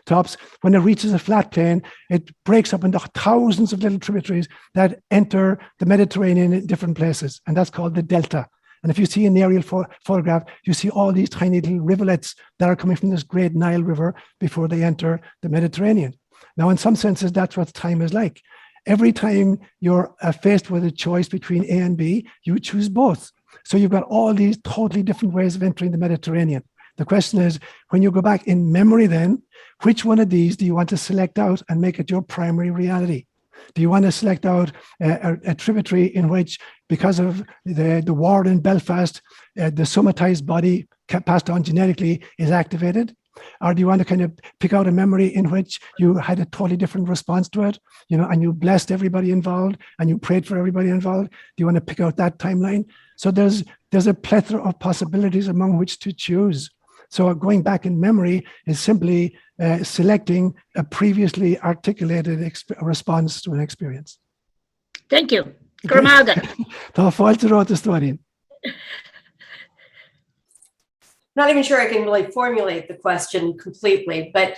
tops, when it reaches a flat plain, it breaks up into thousands of little tributaries that enter the Mediterranean in different places. And that's called the Delta. And if you see an aerial photograph, you see all these tiny little rivulets that are coming from this great Nile River before they enter the Mediterranean. Now, in some senses, that's what time is like. Every time you're faced with a choice between A and B, you choose both. So you've got all these totally different ways of entering the Mediterranean. The question is, when you go back in memory then, which one of these do you want to select out and make it your primary reality? Do you want to select out a tributary in which, because of the war in Belfast, the somatized body passed on genetically is activated? Or do you want to kind of pick out a memory in which you had a totally different response to it, and you blessed everybody involved and you prayed for everybody involved? Do you want to pick out that timeline? So there's a plethora of possibilities among which to choose. So going back in memory is simply selecting a previously articulated response to an experience. Thank you. Gormaga. Tá fáilte rá a story. Not even sure I can really formulate the question completely, but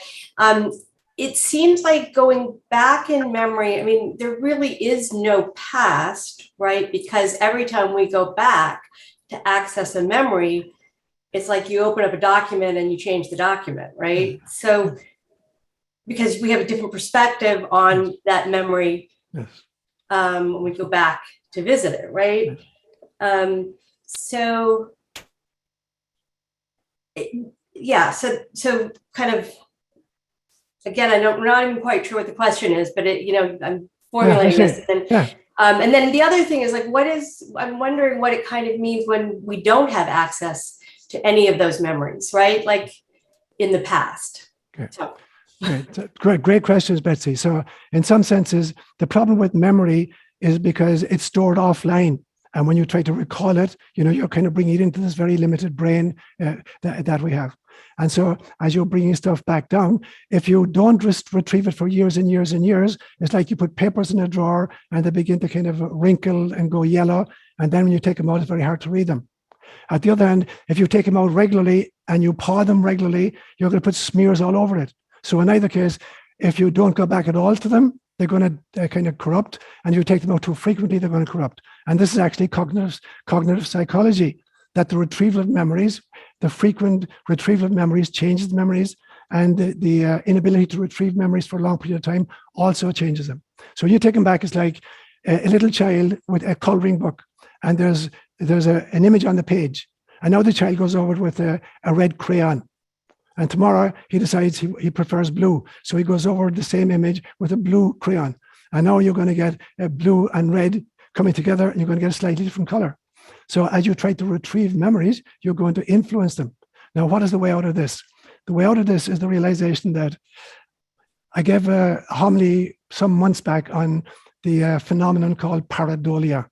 it seems like going back in memory, I mean, there really is no past, right? Because every time we go back to access a memory, it's like you open up a document and you change the document, right? So, because we have a different perspective on that memory when we go back to visit it, right? So kind of, again, I'm not even quite sure what the question is, but I'm formulating this. And then the other thing is I'm wondering what it kind of means when we don't have access to any of those memories, right? Like in the past. Okay. Great questions, Betsy. So in some senses, the problem with memory is because it's stored offline. And when you try to recall it, you're kind of bringing it into this very limited brain that we have. And so as you're bringing stuff back down, if you don't retrieve it for years and years and years, it's like you put papers in a drawer and they begin to kind of wrinkle and go yellow. And then when you take them out, it's very hard to read them. At the other hand, if you take them out regularly and you paw them regularly, you're going to put smears all over it. So in either case, if you don't go back at all to them, they're going to kind of corrupt, and you take them out too frequently, they're going to corrupt. And this is actually cognitive psychology, that the retrieval of memories, the frequent retrieval of memories changes the memories, and the inability to retrieve memories for a long period of time also changes them. So you take them back, it's like a little child with a coloring book, and there's an image on the page, and now the child goes over it with a red crayon. And tomorrow he decides he prefers blue. So he goes over the same image with a blue crayon. And now you're going to get a blue and red coming together, and you're going to get a slightly different color. So as you try to retrieve memories, you're going to influence them. Now, what is the way out of this? The way out of this is the realization that I gave a homily some months back on the phenomenon called pareidolia.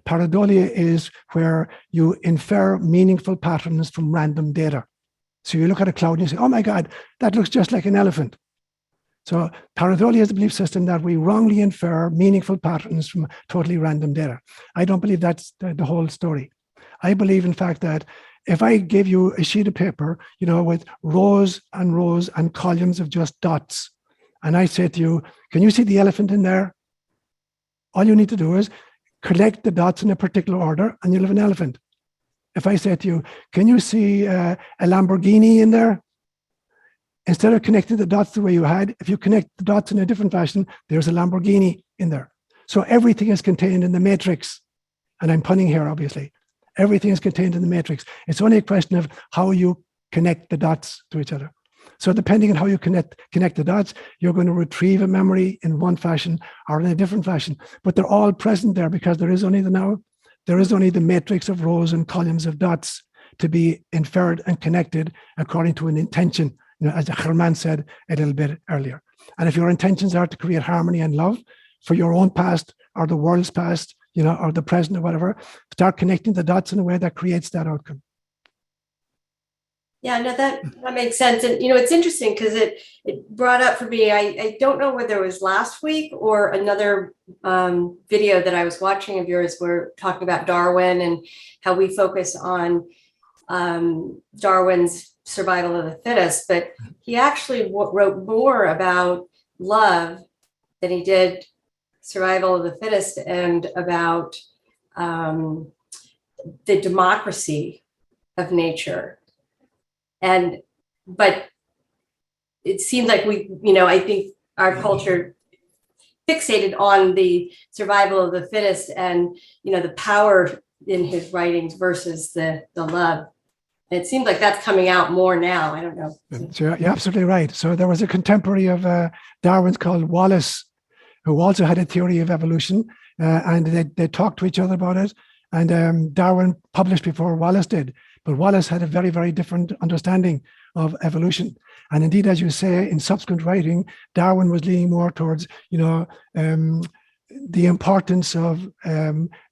Pareidolia is where you infer meaningful patterns from random data. So you look at a cloud and you say, oh my God, that looks just like an elephant. So pareidolia is the belief system that we wrongly infer meaningful patterns from totally random data. I don't believe that's the whole story. I believe, in fact, that if I gave you a sheet of paper, with rows and columns of just dots, and I say to you, can you see the elephant in there? All you need to do is collect the dots in a particular order, and you'll have an elephant. If I say to you, can you see a Lamborghini in there? Instead of connecting the dots the way you had, if you connect the dots in a different fashion, there's a Lamborghini in there. So everything is contained in the matrix. And I'm punning here, obviously. Everything is contained in the matrix. It's only a question of how you connect the dots to each other. So depending on how you connect the dots, you're going to retrieve a memory in one fashion or in a different fashion. But they're all present there because there is only the matrix of rows and columns of dots to be inferred and connected according to an intention, as Germán said a little bit earlier. And if your intentions are to create harmony and love for your own past or the world's past, or the present or whatever, start connecting the dots in a way that creates that outcome. Yeah, no, that makes sense. And, it's interesting because it brought up for me, I don't know whether it was last week or another video that I was watching of yours, where talking about Darwin and how we focus on Darwin's survival of the fittest, but he actually wrote more about love than he did survival of the fittest, and about the democracy of nature. But it seems like I think our culture fixated on the survival of the fittest and, the power in his writings versus the love. And it seems like that's coming out more now. I don't know. So you're absolutely right. So there was a contemporary of Darwin's called Wallace, who also had a theory of evolution, and they talked to each other about it. And Darwin published before Wallace did. But Wallace had a very, very different understanding of evolution. And indeed, as you say, in subsequent writing, Darwin was leaning more towards, the importance of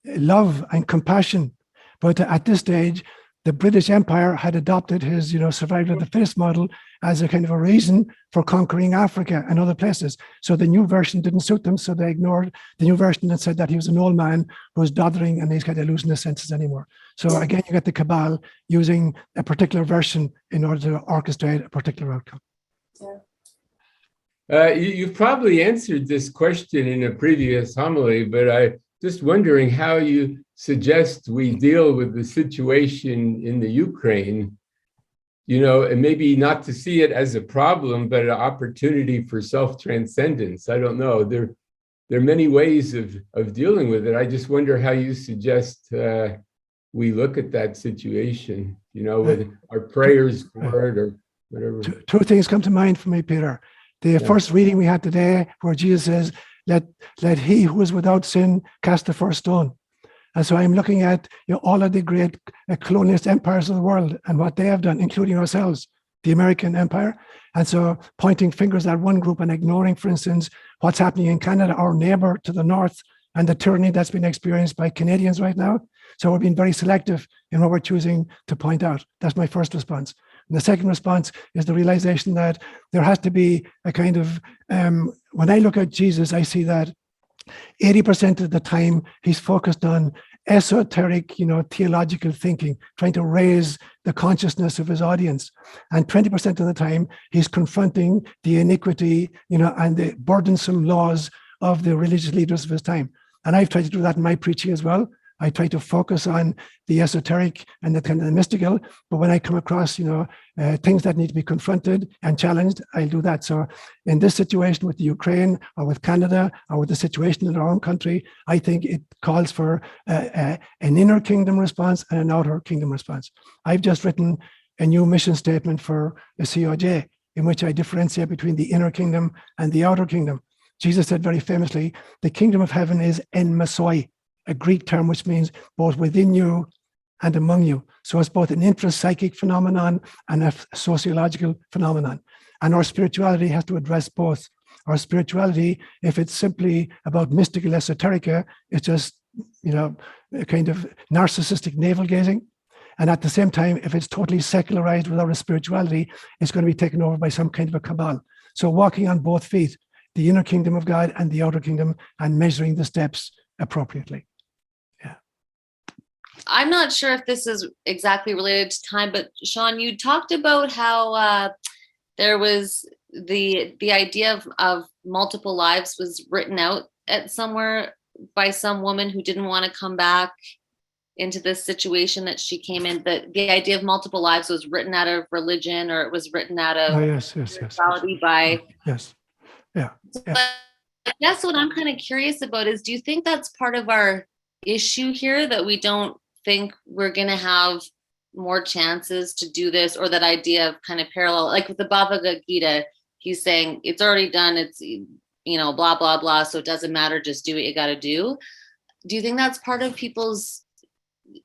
love and compassion. But at this stage, the British Empire had adopted his, survival of the fittest model as a kind of a reason for conquering Africa and other places. So the new version didn't suit them, so they ignored the new version and said that he was an old man who was doddering and he's kind of losing his senses anymore. So again, you get the cabal using a particular version in order to orchestrate a particular outcome. You've probably answered this question in a previous homily, but I'm just wondering how you suggest we deal with the situation in the Ukraine, and maybe not to see it as a problem, but an opportunity for self-transcendence. I don't know. There are many ways of dealing with it. I just wonder how you suggest we look at that situation, with our prayers for it or whatever. Two things come to mind for me, Peter. The first reading we had today, where Jesus says, let he who is without sin cast the first stone. And so I'm looking at all of the great colonialist empires of the world and what they have done, including ourselves, the American empire. And so pointing fingers at one group and ignoring, for instance, what's happening in Canada, our neighbor to the north, and the tyranny that's been experienced by Canadians right now. So we're being very selective in what we're choosing to point out. That's my first response. And the second response is the realization that there has to be a kind of, when I look at Jesus, I see that 80% of the time he's focused on esoteric, theological thinking, trying to raise the consciousness of his audience. And 20% of the time he's confronting the iniquity, and the burdensome laws of the religious leaders of his time. And I've tried to do that in my preaching as well. I try to focus on the esoteric and the kind of the mystical, but when I come across, things that need to be confronted and challenged, I'll do that. So in this situation with the Ukraine or with Canada or with the situation in our own country, I think it calls for an inner kingdom response and an outer kingdom response. I've just written a new mission statement for the COJ in which I differentiate between the inner kingdom and the outer kingdom. Jesus said very famously, the kingdom of heaven is en massoi, a Greek term which means both within you and among you. So it's both an intrapsychic phenomenon and a sociological phenomenon. And our spirituality has to address both. Our spirituality, if it's simply about mystical esoterica, it's just, a kind of narcissistic navel gazing. And at the same time, if it's totally secularized without a spirituality, it's going to be taken over by some kind of a cabal. So walking on both feet, the inner kingdom of God and the outer kingdom, and measuring the steps appropriately. I'm not sure if this is exactly related to time, but Seán, you talked about how there was the idea of multiple lives was written out at somewhere by some woman who didn't want to come back into this situation that she came in. The idea of multiple lives was written out of religion, or it was written out of spirituality by. Yes. Yeah. But I guess what I'm kind of curious about is, do you think that's part of our issue here, that we don't think we're going to have more chances to do this, or that idea of kind of parallel, like with the Bhagavad Gita, he's saying it's already done, it's, blah, blah, blah, so it doesn't matter, just do what you got to do. Do you think that's part of people's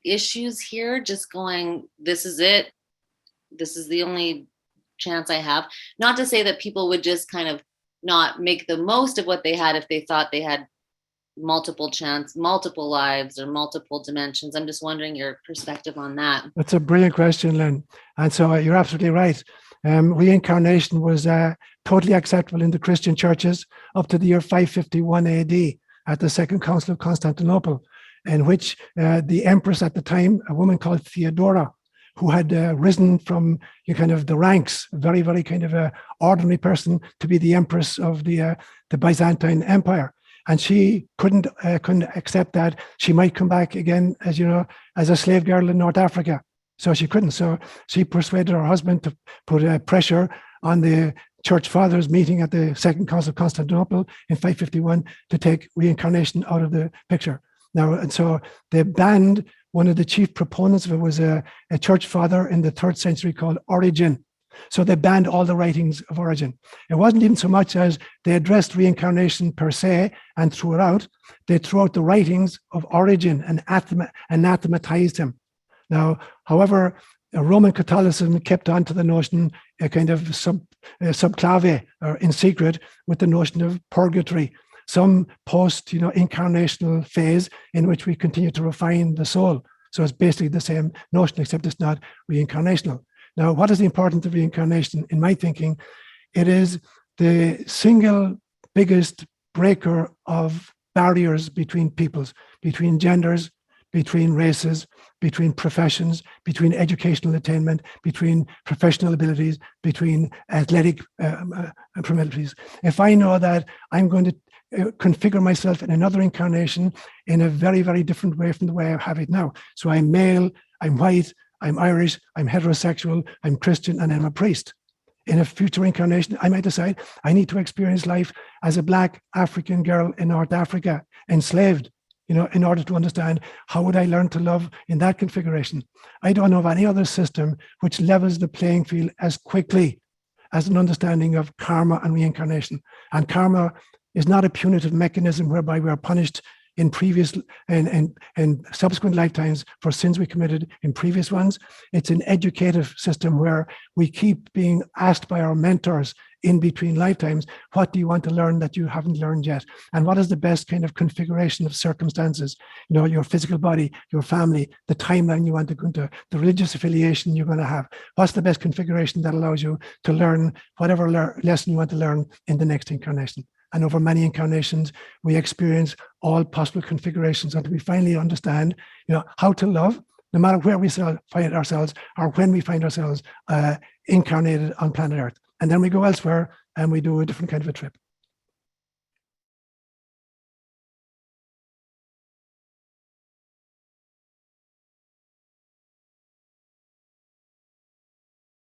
issues here, just going, this is it, this is the only chance I have? Not to say that people would just kind of not make the most of what they had if they thought they had multiple lives or multiple dimensions. I'm just wondering your perspective on that. That's a brilliant question, Lynn. And so you're absolutely right. Reincarnation was totally acceptable in the Christian churches up to the year 551 AD at the Second Council of Constantinople, in which the empress at the time, a woman called Theodora, who had risen from the ranks, very, very kind of a ordinary person, to be the empress of the Byzantine Empire. And she couldn't accept that she might come back again as a slave girl in North Africa. So she couldn't. So she persuaded her husband to put pressure on the church fathers meeting at the Second Council of Constantinople in 551 to take reincarnation out of the picture. Now, and so they banned, one of the chief proponents of it was a church father in the 3rd century called Origen. So they banned all the writings of Origen. It wasn't even so much as they addressed reincarnation per se and threw it out. They threw out the writings of Origen and anathematized him. Now, however, Roman Catholicism kept on to the notion, a kind of subclave or in secret, with the notion of purgatory, some post-incarnational phase in which we continue to refine the soul. So it's basically the same notion, except it's not reincarnational. Now, what is the importance of reincarnation? In my thinking, it is the single biggest breaker of barriers between peoples, between genders, between races, between professions, between educational attainment, between professional abilities, between athletic abilities. If I know that I'm going to configure myself in another incarnation in a very, very different way from the way I have it now. So I'm male, I'm white, I'm Irish, I'm heterosexual, I'm Christian, and I'm a priest. In a future incarnation, I might decide I need to experience life as a Black African girl in North Africa, enslaved, in order to understand how would I learn to love in that configuration. I don't know of any other system which levels the playing field as quickly as an understanding of karma and reincarnation. And karma is not a punitive mechanism whereby we are punished in previous and subsequent lifetimes for sins we committed in previous ones. It's an educative system where we keep being asked by our mentors in between lifetimes, what do you want to learn that you haven't learned yet? And what is the best kind of configuration of circumstances? You know, your physical body, your family, the timeline you want to go into, the religious affiliation you're going to have. What's the best configuration that allows you to learn whatever lesson you want to learn in the next incarnation? And over many incarnations, we experience all possible configurations until we finally understand, you know, how to love, no matter where we find ourselves or when we find ourselves incarnated on planet Earth. And then we go elsewhere and we do a different kind of a trip.